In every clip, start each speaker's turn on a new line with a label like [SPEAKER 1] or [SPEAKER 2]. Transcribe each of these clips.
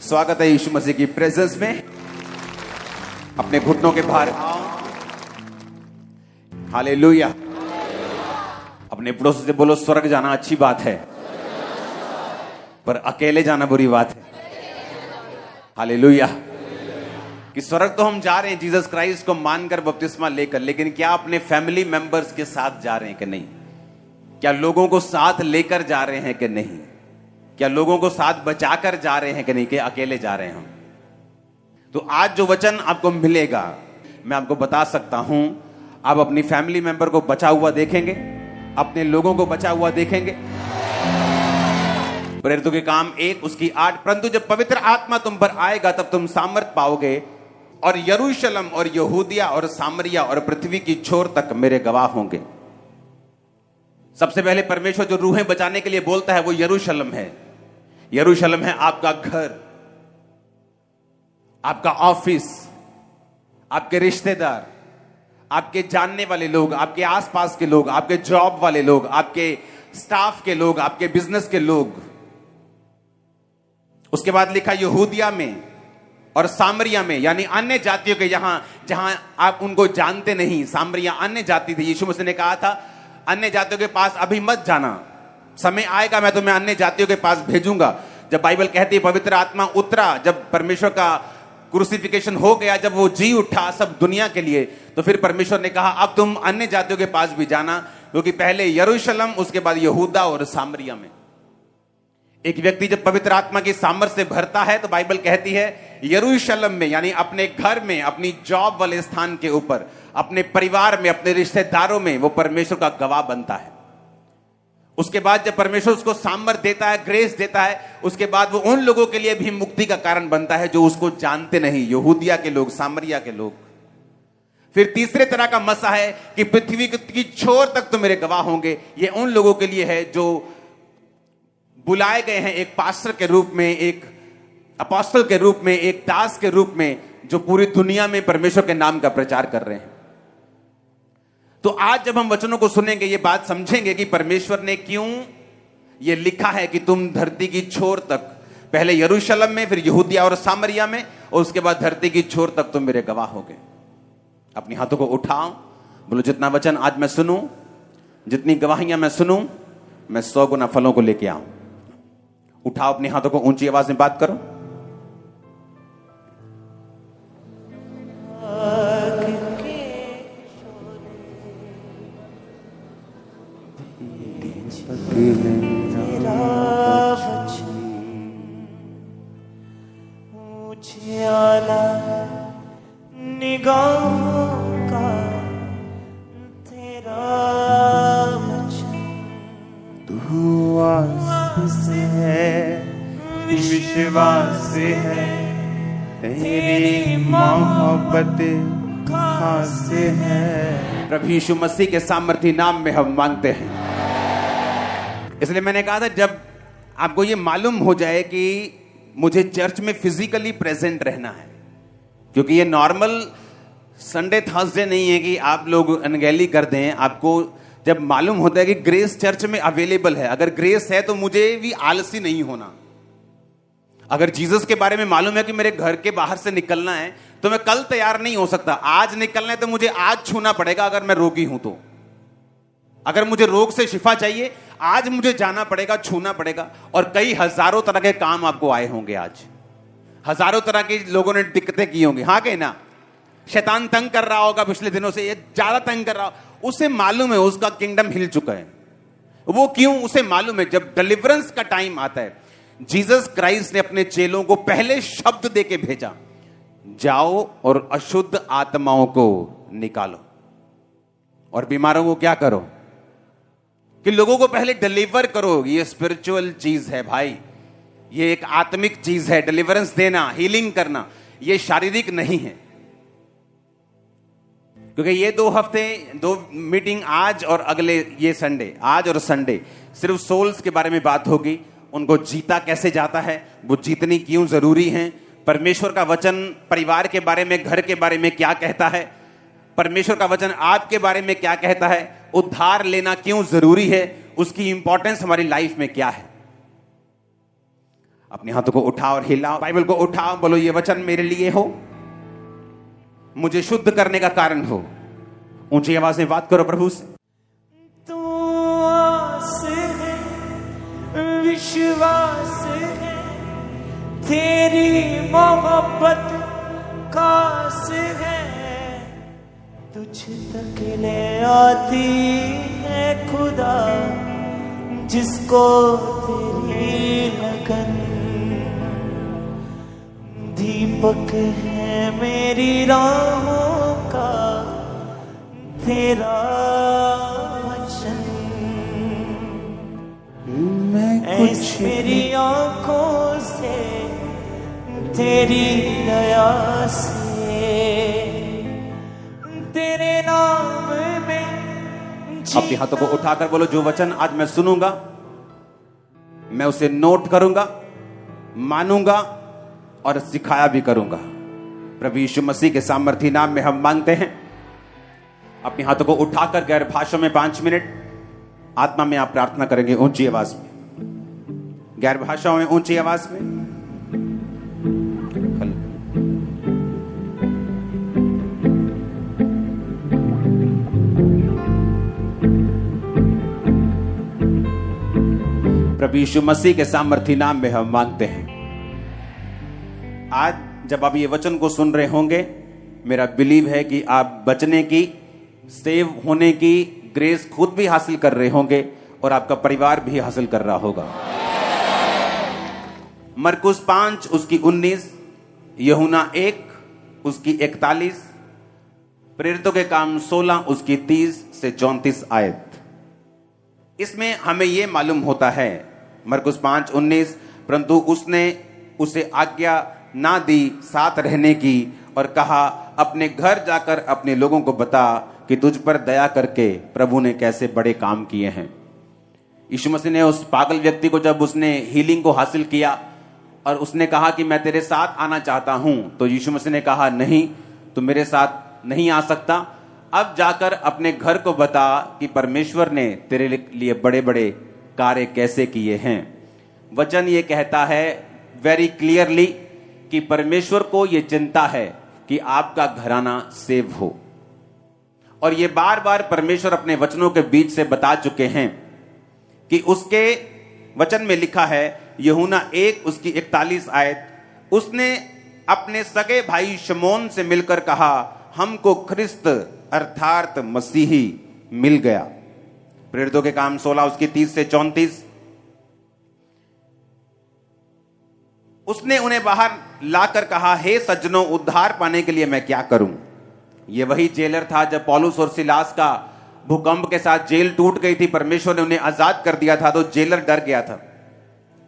[SPEAKER 1] स्वागत है यीशु मसीह की प्रेजेंस में। अपने घुटनों के भार आओ। हालेलुया। अपने पड़ोसी से बोलो, स्वर्ग जाना अच्छी बात है, पर अकेले जाना बुरी बात है। हालेलुया। कि स्वर्ग तो हम जा रहे हैं जीसस क्राइस्ट को मानकर, बपतिस्मा लेकर, लेकिन क्या अपने फैमिली मेंबर्स के साथ जा रहे हैं कि नहीं? क्या लोगों को साथ लेकर जा रहे हैं कि नहीं? क्या लोगों को साथ बचाकर जा रहे हैं कि नहीं, कि अकेले जा रहे हैं हम? तो आज जो वचन आपको मिलेगा, मैं आपको बता सकता हूं, आप अपनी फैमिली मेंबर को बचा हुआ देखेंगे, अपने लोगों को बचा हुआ देखेंगे। प्रेरितों के काम 1 उसकी 8, परंतु जब पवित्र आत्मा तुम पर आएगा तब तुम सामर्थ पाओगे और यरूशलेम और यहूदिया और सामरिया और पृथ्वी की छोर तक मेरे गवाह होंगे। सबसे पहले परमेश्वर जो रूहें बचाने के लिए बोलता है वो यरूशलेम है। यरूशलेम है आपका घर, आपका ऑफिस, आपके रिश्तेदार, आपके जानने वाले लोग, आपके आसपास के लोग, आपके जॉब वाले लोग, आपके स्टाफ के लोग, आपके बिजनेस के लोग। उसके बाद लिखा यहूदिया में और सामरिया में, यानी अन्य जातियों के, जहां आप उनको जानते नहीं। सामरिया अन्य जाति थी। यीशु मसीह ने कहा था अन्य जातियों के पास अभी मत जाना, समय आएगा मैं तुम्हें अन्य जातियों के पास भेजूंगा। जब बाइबल कहती है पवित्र आत्मा उतरा, जब परमेश्वर का क्रूसिफिकेशन हो गया, जब वो जी उठा सब दुनिया के लिए, तो फिर परमेश्वर ने कहा अब तुम अन्य जातियों के पास भी जाना, क्योंकि पहले यरूशलेम, उसके बाद यहूदा और सामरिया में। एक व्यक्ति जब पवित्र आत्मा की सामर्थ से भरता है तो बाइबल कहती है यरूशलेम में, यानी अपने घर में, अपनी जॉब वाले स्थान के ऊपर, अपने परिवार में, अपने रिश्तेदारों में वो परमेश्वर का गवाह बनता है। उसके बाद जब परमेश्वर उसको सामर्थ देता है, ग्रेस देता है, उसके बाद वो उन लोगों के लिए भी मुक्ति का कारण बनता है जो उसको जानते नहीं, यहूदिया के लोग, सामरिया के लोग। फिर तीसरे तरह का मसा है कि पृथ्वी की छोर तक तो मेरे गवाह होंगे। ये उन लोगों के लिए है जो बुलाए गए हैं एक पास्टर के रूप में, एक अपोस्टल के रूप में, एक दास के रूप में, जो पूरी दुनिया में परमेश्वर के नाम का प्रचार कर रहे हैं। तो आज जब हम वचनों को सुनेंगे, ये बात समझेंगे कि परमेश्वर ने क्यों ये लिखा है कि तुम धरती की छोर तक, पहले यरूशलेम में, फिर यहूदिया और सामरिया में, और उसके बाद धरती की छोर तक तुम मेरे गवाह होगे। अपने हाथों को उठाओ, बोलो जितना वचन आज मैं सुनूं, जितनी गवाहियां मैं सुनूं, मैं 100 गुना फलों को लेके आऊं। उठाओ अपने हाथों को, ऊंची आवाज में बात करो।
[SPEAKER 2] निगाहों का तेरा वचन, तू आस है, विश्वास है, तेरी मोहब्बत खास है।
[SPEAKER 1] प्रभु यीशु मसीह के सामर्थी नाम में हम मांगते हैं। इसलिए मैंने कहा था जब आपको ये मालूम हो जाए कि मुझे चर्च में फिजिकली प्रेजेंट रहना है, क्योंकि ये नॉर्मल संडे थर्सडे नहीं है कि आप लोग अनगैली कर दें। आपको जब मालूम होता है कि ग्रेस चर्च में अवेलेबल है, अगर ग्रेस है तो मुझे भी आलसी नहीं होना। अगर जीसस के बारे में मालूम है कि मेरे घर के बाहर से निकलना है तो मैं कल तैयार नहीं हो सकता। आज निकलना है तो मुझे आज छूना पड़ेगा अगर मैं रोगी हूं तो। अगर मुझे रोग से शिफा चाहिए, आज मुझे जाना पड़ेगा, छूना पड़ेगा। और कई हजारों तरह के काम आपको आए होंगे आज, हजारों तरह के लोगों ने दिक्कतें की होंगी। हाँ कहीं ना, शैतान तंग कर रहा होगा पिछले दिनों से, ये ज्यादा तंग कर रहा हो, उसे मालूम है उसका किंगडम हिल चुका है। वो क्यों? उसे मालूम है जब डिलीवरेंस का टाइम आता है, जीसस क्राइस्ट ने अपने चेलों को पहले शब्द देके भेजा, जाओ और अशुद्ध आत्माओं को निकालो और बीमारों को क्या करो, कि लोगों को पहले डिलीवर करो। ये स्पिरिचुअल चीज है भाई, ये एक आत्मिक चीज है। डिलीवरेंस देना, हीलिंग करना, ये शारीरिक नहीं है। क्योंकि ये 2 हफ्ते, 2 मीटिंग, आज और अगले ये संडे, आज और संडे, सिर्फ सोल्स के बारे में बात होगी। उनको जीता कैसे जाता है, वो जीतनी क्यों जरूरी है, परमेश्वर का वचन परिवार के बारे में, घर के बारे में क्या कहता है, परमेश्वर का वचन आपके बारे में क्या कहता है, उद्धार लेना क्यों जरूरी है, उसकी इंपॉर्टेंस हमारी लाइफ में क्या है। अपने हाथों को उठाओ और हिलाओ, बाइबल को उठाओ, बोलो ये वचन मेरे लिए हो, मुझे शुद्ध करने का कारण हो। ऊंची आवाज में बात करो प्रभु से।
[SPEAKER 2] तू आस है, विश्वास है, तेरी मोहब्बत खास है, तुझ तक ले आती है खुदा, जिसको तेरी लगन। दीपक है मेरी राहों का तेरा वचन, मैं कुछ मेरी आंखों से तेरी दया से, तेरे नाम में।
[SPEAKER 1] अपने हाथों को उठाकर बोलो जो वचन आज मैं सुनूंगा मैं उसे नोट करूंगा, मानूंगा और सिखाया भी करूंगा। प्रभु यीशु मसीह के सामर्थी नाम में हम मांगते हैं। अपने हाथों को उठाकर गैर भाषा में 5 मिनट आत्मा में आप प्रार्थना करेंगे, ऊंची आवाज में, गैर भाषाओं में ऊंची आवाज में। प्रभु यीशु मसीह के सामर्थी नाम में हम मांगते हैं। आज जब आप ये वचन को सुन रहे होंगे, मेरा बिलीव है कि आप बचने की, सेव होने की ग्रेस खुद भी हासिल कर रहे होंगे और आपका परिवार भी हासिल कर रहा होगा। मरकुस 5 उसकी 19, यूहन्ना 1 उसकी 41, प्रेरितों के काम 16 उसकी 30 से 34 आयत। इसमें हमें यह मालूम होता है, मरकुस 5:19, परंतु उसने उसे आज्ञा ना दी साथ रहने की और कहा अपने घर जाकर अपने लोगों को बता कि तुझ पर दया करके प्रभु ने कैसे बड़े काम किए हैं। यीशु मसीह ने उस पागल व्यक्ति को जब उसने हीलिंग को हासिल किया और उसने कहा कि मैं तेरे साथ आना चाहता हूं, तो यीशु मसीह ने कहा नहीं, तू मेरे साथ नहीं आ सकता, अब जाकर अपने घर को बता कि परमेश्वर ने तेरे लिए बड़े बड़े कार्य कैसे किए हैं। वचन ये कहता है वेरी क्लियरली कि परमेश्वर को ये चिंता है कि आपका घराना सेव हो, और ये बार बार परमेश्वर अपने वचनों के बीच से बता चुके हैं कि उसके वचन में लिखा है, यूहन्ना 1 उसकी 41 आयत, उसने अपने सगे भाई शमौन से मिलकर कहा हमको ख्रिस्त अर्थात मसीही मिल गया। प्रेरितों के काम 16 उसकी 30 से 34, उसने उन्हें बाहर लाकर कहा हे सज्जनों, उद्धार पाने के लिए मैं क्या करूं। यह वही जेलर था जब पौलुस और सिलास का भूकंप के साथ जेल टूट गई थी, परमेश्वर ने उन्हें आजाद कर दिया था, तो जेलर डर गया था।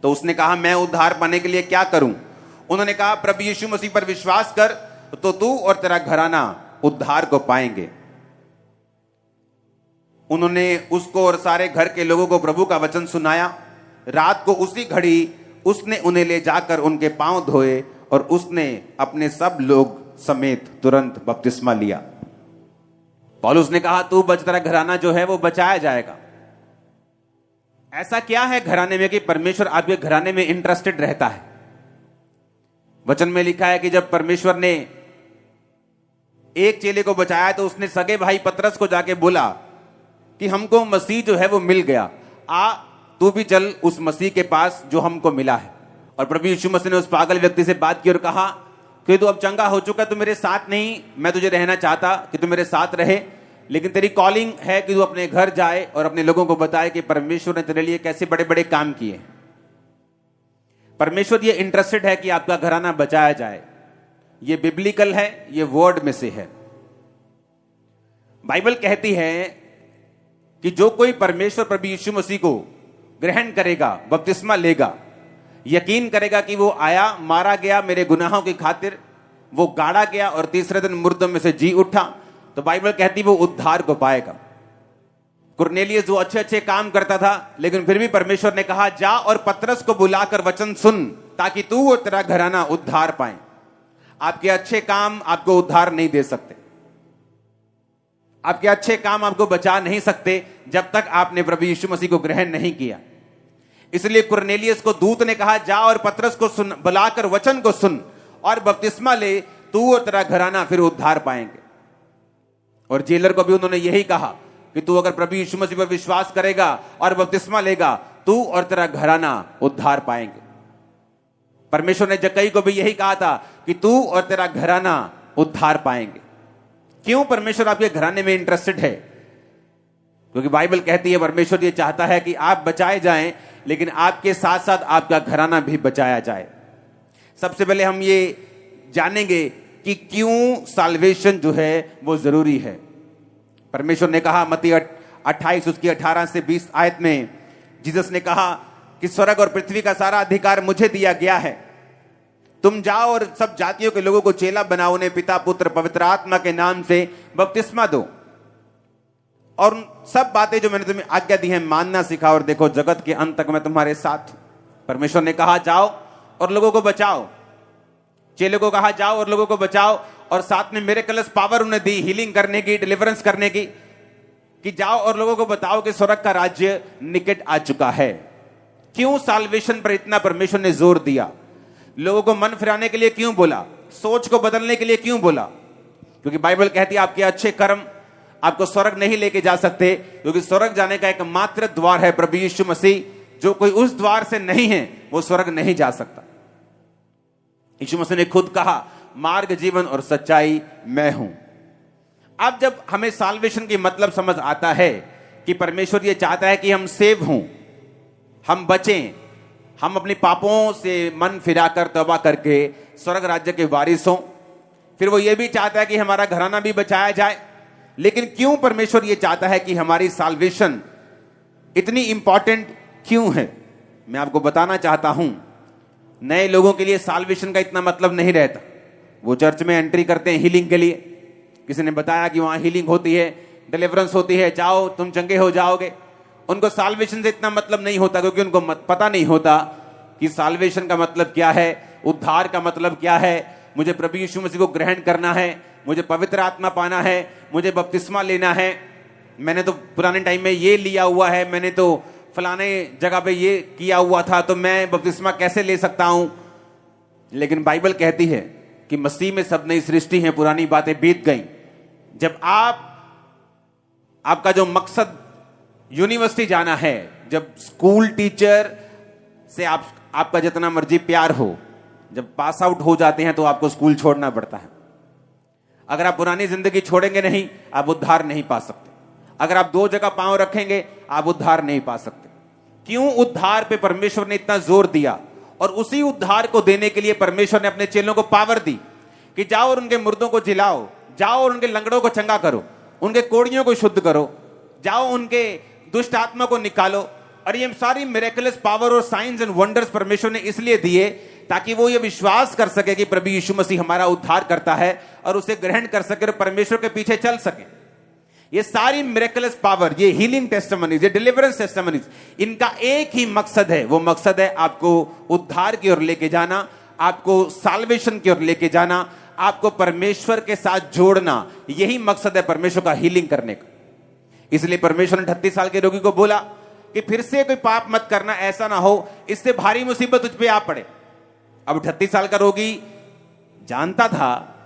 [SPEAKER 1] तो उसने कहा मैं उद्धार पाने के लिए क्या करूं। उन्होंने कहा प्रभु यीशु मसीह पर विश्वास कर तो तू और तेरा घराना उद्धार को पाएंगे। उन्होंने उसको और सारे घर के लोगों को प्रभु का वचन सुनाया। रात को उसी घड़ी उसने उन्हें ले जाकर उनके पांव धोए और उसने अपने सब लोग समेत तुरंत बपतिस्मा लिया। पौलुस ने कहा तू बच, तेरा घराना जो है वो बचाया जाएगा। ऐसा क्या है घराने में कि परमेश्वर आपके घराने में इंटरेस्टेड रहता है। वचन में लिखा है कि जब परमेश्वर ने एक चेले को बचाया तो उसने सगे भाई पतरस को जाके बोला कि हमको मसीह जो है वो मिल गया, आ तू भी चल उस मसीह के पास जो हमको मिला है। और प्रभु यीशु मसीह ने उस पागल व्यक्ति से बात की और कहा कि तू अब चंगा हो चुका, तू मेरे साथ नहीं, मैं तुझे रहना चाहता कि तू मेरे साथ रहे, लेकिन तेरी कॉलिंग है कि तू अपने घर जाए और अपने लोगों को बताए कि परमेश्वर ने तेरे लिए कैसे बड़े बड़े काम किए। परमेश्वर ये इंटरेस्टेड है कि आपका घराना बचाया जाए। ये बिब्लिकल है, ये वर्ड में से है। बाइबल कहती है कि जो कोई परमेश्वर प्रभु यीशु मसीह को ग्रहण करेगा, बपतिस्मा लेगा, यकीन करेगा कि वो आया, मारा गया मेरे गुनाहों की खातिर, वो गाड़ा गया और तीसरे दिन मुर्दों में से जी उठा, तो बाइबल कहती वो उद्धार को पाएगा। कुरनेलियस जो अच्छे अच्छे काम करता था, लेकिन फिर भी परमेश्वर ने कहा जा और पतरस को बुलाकर वचन सुन ताकि तू और तेरा घराना उद्धार पाए। आपके अच्छे काम आपको उद्धार नहीं दे सकते, आपके अच्छे काम आपको बचा नहीं सकते जब तक आपने प्रभु यीशु मसीह को ग्रहण नहीं किया। इसलिए कुरनेलियस को दूत ने कहा, जा और पतरस को सुन, बुलाकर वचन को सुन और बपतिस्मा ले, तू और तेरा घराना फिर उद्धार पाएंगे। और जेलर को भी उन्होंने यही कहा कि तू अगर प्रभु यीशु मसीह पर विश्वास करेगा और बपतिस्मा लेगा, तू और तेरा घराना उद्धार पाएंगे। परमेश्वर ने जक्कई को भी यही कहा था कि तू और तेरा घराना उद्धार पाएंगे। क्यों परमेश्वर आपके घराने में इंटरेस्टेड है? क्योंकि बाइबल कहती है परमेश्वर ये चाहता है कि आप बचाए जाएं, लेकिन आपके साथ साथ आपका घराना भी बचाया जाए। सबसे पहले हम ये जानेंगे कि क्यों साल्वेशन जो है वो जरूरी है। परमेश्वर ने कहा मत्ती 28 उसकी 18 से 20 आयत में, जीसस ने कहा कि स्वर्ग और पृथ्वी का सारा अधिकार मुझे दिया गया है, तुम जाओ और सब जातियों के लोगों को चेला बनाओ, उन्हें पिता पुत्र पवित्र आत्मा के नाम से बपतिस्मा दो और सब बातें जो मैंने तुम्हें आज्ञा दी है मानना सिखाओ, और देखो जगत के अंत तक मैं तुम्हारे साथ हूं। परमेश्वर ने कहा जाओ और लोगों को बचाओ, चेले को कहा जाओ और लोगों को बचाओ, और साथ में मिरेकल्स पावर उन्हें दी हीलिंग करने की, डिलीवरेंस करने की, कि जाओ और लोगों को बताओ कि स्वर्ग का राज्य निकट आ चुका है। क्यों साल्वेशन पर इतना परमेश्वर ने जोर दिया? लोगों को मन फिराने के लिए क्यों बोला? सोच को बदलने के लिए क्यों बोला? क्योंकि बाइबल कहती है आपके अच्छे कर्म आपको स्वर्ग नहीं लेके जा सकते, क्योंकि स्वर्ग जाने का एक मात्र द्वार है प्रभु यीशु मसीह। जो कोई उस द्वार से नहीं है वो स्वर्ग नहीं जा सकता। यीशु मसीह ने खुद कहा मार्ग जीवन और सच्चाई मैं हूं। अब जब हमें साल्वेशन की मतलब समझ आता है कि परमेश्वर ये चाहता है कि हम सेव हों, हम बचें, हम अपने पापों से मन फिराकर तौबा करके स्वर्ग राज्य के वारिस हों, फिर वो ये भी चाहता है कि हमारा घराना भी बचाया जाए। लेकिन क्यों परमेश्वर ये चाहता है कि हमारी साल्वेशन इतनी इंपॉर्टेंट क्यों है? मैं आपको बताना चाहता हूं। नए लोगों के लिए साल्वेशन का इतना मतलब नहीं रहता। वो चर्च में एंट्री करते हैं हीलिंग के लिए, किसी ने बताया कि वहां हीलिंग होती है, डिलीवरेंस होती है, जाओ तुम चंगे हो जाओगे। उनको साल्वेशन से इतना मतलब नहीं होता, क्योंकि उनको पता नहीं होता कि साल्वेशन का मतलब क्या है, उद्धार का मतलब क्या है। मुझे प्रभु यीशु मसीह को ग्रहण करना है, मुझे पवित्र आत्मा पाना है, मुझे बपतिस्मा लेना है। मैंने तो पुराने टाइम में ये लिया हुआ है, मैंने तो फलाने जगह पे ये किया हुआ था, तो मैं बपतिस्मा कैसे ले सकता हूं? लेकिन बाइबल कहती है कि मसीह में सब नई सृष्टि है, पुरानी बातें बीत गई। जब आपका जो मकसद यूनिवर्सिटी जाना है, जब स्कूल टीचर से आपका जितना मर्जी प्यार हो, जब पास आउट हो जाते हैं तो आपको स्कूल छोड़ना पड़ता है। अगर आप पुरानी जिंदगी छोड़ेंगे नहीं, आप उद्धार नहीं पा सकते। अगर आप दो जगह पांव रखेंगे, आप उद्धार नहीं पा सकते। क्यों उद्धार पे परमेश्वर ने इतना जोर दिया? और उसी उद्धार को देने के लिए परमेश्वर ने अपने चेलों को पावर दी कि जाओ और उनके मुर्दों को जिलाओ, जाओ और उनके लंगड़ों को चंगा करो, उनके कोड़ियों को शुद्ध करो, जाओ उनके दुष्ट आत्मा को निकालो। और ये सारी मिरेकलस पावर और साइंस एंड वंडर्स परमेश्वर ने इसलिए दिए ताकि वो ये विश्वास कर सके कि प्रभु यीशु मसीह हमारा उद्धार करता है और उसे ग्रहण कर सके और परमेश्वर के पीछे चल सके। ये सारी मिरेकलस पावर, ये हीलिंग टेस्टिमनीज, ये डिलीवरेंस टेस्टिमनीज, इनका एक ही मकसद है। वो मकसद है आपको उद्धार की ओर लेके जाना, आपको साल्वेशन की ओर लेके जाना, आपको परमेश्वर के साथ जोड़ना। यही मकसद है परमेश्वर का हीलिंग करने का। इसलिए परमेश्वर ने 38 साल के रोगी को बोला कि फिर से कोई पाप मत करना, ऐसा ना हो इससे भारी मुसीबत तुझ पे आ पड़े। अब 38 साल का रोगी जानता था।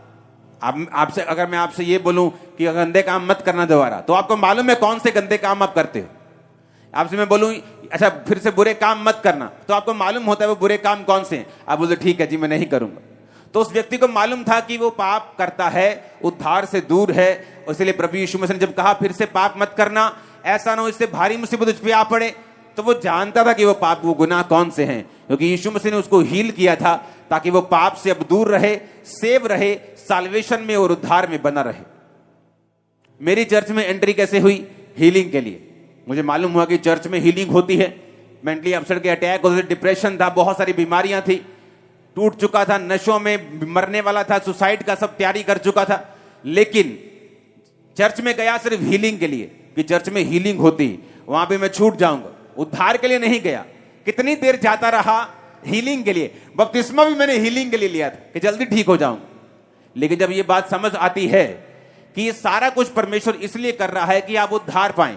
[SPEAKER 1] आपसे अगर मैं आपसे ये बोलूं कि गंदे काम मत करना दोबारा, तो आपको मालूम है कौन से गंदे काम आप करते हो। आपसे मैं बोलूं अच्छा फिर से बुरे काम मत करना, तो आपको मालूम होता है वो बुरे काम कौन से हैं। आप बोलते ठीक है जी मैं नहीं करूंगा। तो उस व्यक्ति को मालूम था कि वो पाप करता है, उद्धार से दूर है। इसलिए प्रभु यीशु मसीह ने जब कहा फिर से पाप मत करना, ऐसा ना हो इससे भारी मुसीबत उस पर आ पड़े, तो वो जानता था कि वो पाप, वो गुनाह कौन से हैं। क्योंकि यीशु मसीह ने उसको हील किया था ताकि वो पाप से अब दूर रहे, सेव रहे, साल्वेशन में और उद्धार में बना रहे। मेरी चर्च में एंट्री कैसे हुई? हीलिंग के लिए। मुझे मालूम हुआ कि चर्च में हीलिंग होती है। मेंटली अपसेट के अटैक होते थे, डिप्रेशन था, बहुत सारी बीमारियां थी, टूट चुका था, नशों में मरने वाला था, सुसाइड का सब तैयारी कर चुका था। लेकिन चर्च में गया सिर्फ हीलिंग के लिए कि चर्च में हीलिंग होती, वहां पे मैं छूट जाऊंगा। उद्धार के लिए नहीं गया। कितनी देर जाता रहा? हीलिंग के लिए। बपतिस्मा भी मैंने हीलिंग के लिए लिया था कि जल्दी ठीक हो जाऊंगा। लेकिन जब ये बात समझ आती है कि ये सारा कुछ परमेश्वर इसलिए कर रहा है कि आप उद्धार पाएं।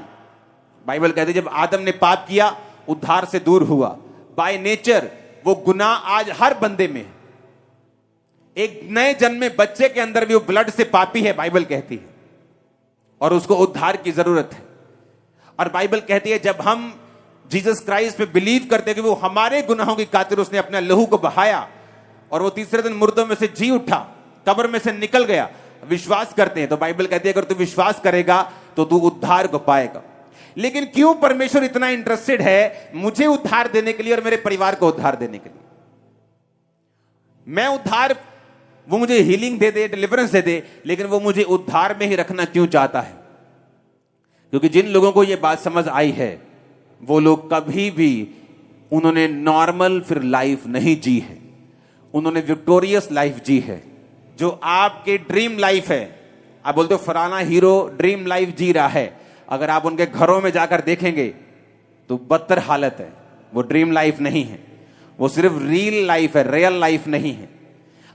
[SPEAKER 1] बाइबल कहती है जब आदम ने पाप किया उद्धार से दूर हुआ। बाय नेचर वो गुनाह आज हर बंदे में है। एक नए जन्मे बच्चे के अंदर भी वो ब्लड से पापी है, बाइबल कहती है, और उसको उद्धार की जरूरत है। और बाइबल कहती है जब हम जीसस क्राइस्ट पे बिलीव करते हैं कि वो हमारे गुनाहों की खातिर उसने अपने लहू को बहाया और वो तीसरे दिन मुर्दों में से जी उठा, कब्र में से निकल गया, विश्वास करते हैं, तो बाइबल कहती है अगर तू विश्वास करेगा तो तू उद्धार को पाएगा। लेकिन क्यों परमेश्वर इतना इंटरेस्टेड है मुझे उद्धार देने के लिए और मेरे परिवार को उद्धार देने के लिए? मैं उद्धार, वो मुझे हीलिंग दे दे, डिलीवरेंस दे दे, लेकिन वो मुझे उद्धार में ही रखना क्यों चाहता है? क्योंकि जिन लोगों को यह बात समझ आई है वो लोग कभी भी उन्होंने नॉर्मल फिर लाइफ नहीं जी है, उन्होंने विक्टोरियस लाइफ जी है। जो आपके ड्रीम लाइफ है, आप बोलते हो फलाना हीरो ड्रीम लाइफ जी रहा है, अगर आप उनके घरों में जाकर देखेंगे तो बदतर हालत है। वो ड्रीम लाइफ नहीं है, वो सिर्फ रियल लाइफ है, रियल लाइफ नहीं है।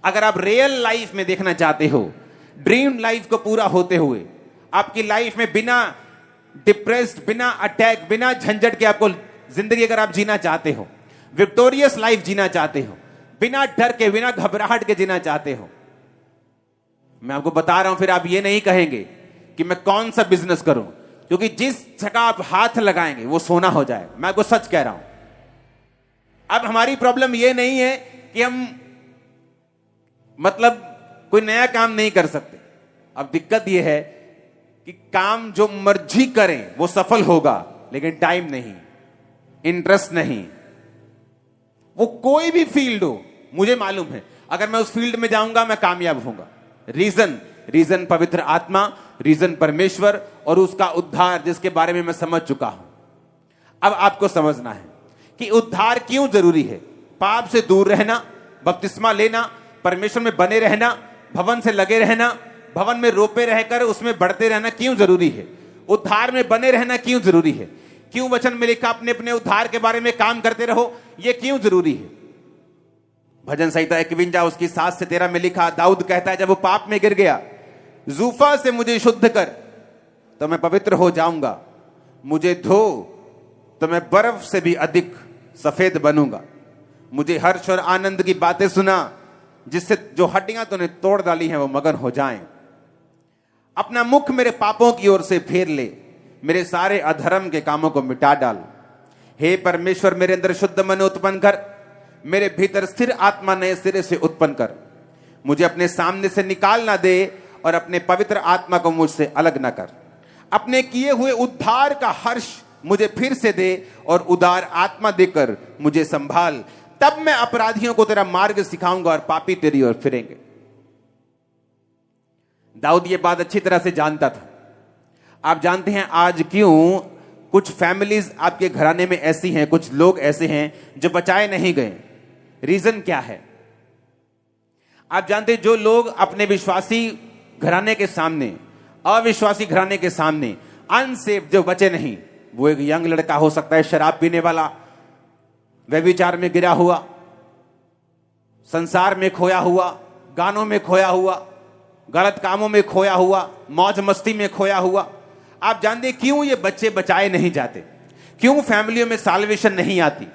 [SPEAKER 1] अगर आप रियल लाइफ में देखना चाहते हो, ड्रीम लाइफ को पूरा होते हुए आपकी लाइफ में बिना डिप्रेस्ड, बिना अटैक, बिना झंझट के आपको जिंदगी अगर आप जीना चाहते हो, विक्टोरियस लाइफ जीना चाहते हो, बिना डर के, बिना घबराहट के जीना चाहते हो, मैं आपको बता रहा हूं, फिर आप ये नहीं कहेंगे कि मैं कौन सा बिजनेस करूं, क्योंकि जिस जगह आप हाथ लगाएंगे वो सोना हो जाए। मैं आपको सच कह रहा हूं। अब हमारी प्रॉब्लम ये नहीं है कि हम मतलब कोई नया काम नहीं कर सकते। अब दिक्कत यह है कि काम जो मर्जी करें वो सफल होगा, लेकिन टाइम नहीं, इंटरेस्ट नहीं। वो कोई भी फील्ड हो, मुझे मालूम है अगर मैं उस फील्ड में जाऊंगा मैं कामयाब होऊंगा। रीजन पवित्र आत्मा, रीजन परमेश्वर और उसका उद्धार जिसके बारे में मैं समझ चुका हूं। अब आपको समझना है कि उद्धार क्यों जरूरी है। पाप से दूर रहना, बपतिस्मा लेना, परमेश्वर में बने रहना, भवन से लगे रहना, भवन में रोपे रहकर उसमें बढ़ते रहना क्यों जरूरी है? उद्धार में बने रहना क्यों जरूरी है? क्यों वचन में लिखा अपने अपने उद्धार के बारे में काम करते रहो, यह क्यों जरूरी है? भजन संहिता 51 उसकी 7 से 13 में लिखा, दाऊद कहता है जब वो पाप में गिर गया, जूफा से मुझे शुद्ध कर तो मैं पवित्र हो जाऊंगा, मुझे धो तो मैं बर्फ से भी अधिक सफेद बनूंगा। मुझे हर्ष और आनंद की बातें सुना, जिससे जो हड्डियां तूने तोड़ डाली हैं वो मगन हो जाएं। अपना मुख मेरे पापों की ओर से फेर ले, मेरे सारे अधर्म के कामों को मिटा डाल। हे परमेश्वर, मेरे अंदर शुद्ध मन उत्पन्न कर, मेरे भीतर स्थिर आत्मा नए सिरे से उत्पन्न कर। मुझे अपने सामने से निकाल ना दे और अपने पवित्र आत्मा को मुझसे अलग ना कर। अपने किए हुए उद्धार का हर्ष मुझे फिर से दे और उदार आत्मा देकर मुझे संभाल। तब मैं अपराधियों को तेरा मार्ग सिखाऊंगा और पापी तेरी ओर फिरेंगे। दाऊद ये बात अच्छी तरह से जानता था। आप जानते हैं आज क्यों कुछ फैमिलीज आपके घराने में ऐसी हैं, कुछ लोग ऐसे हैं जो बचाए नहीं गए? रीजन क्या है? आप जानते हैं जो लोग अपने विश्वासी घराने के सामने, अविश्वासी घराने के सामने अनसेफ जो बचे नहीं, वो एक यंग लड़का हो सकता है शराब पीने वाला, व्यभिचार में गिरा हुआ, संसार में खोया हुआ, गानों में खोया हुआ, गलत कामों में खोया हुआ, मौज मस्ती में खोया हुआ। आप जानते हैं क्यों ये बच्चे बचाए नहीं जाते? क्यों फैमिलियों में साल्वेशन नहीं आती?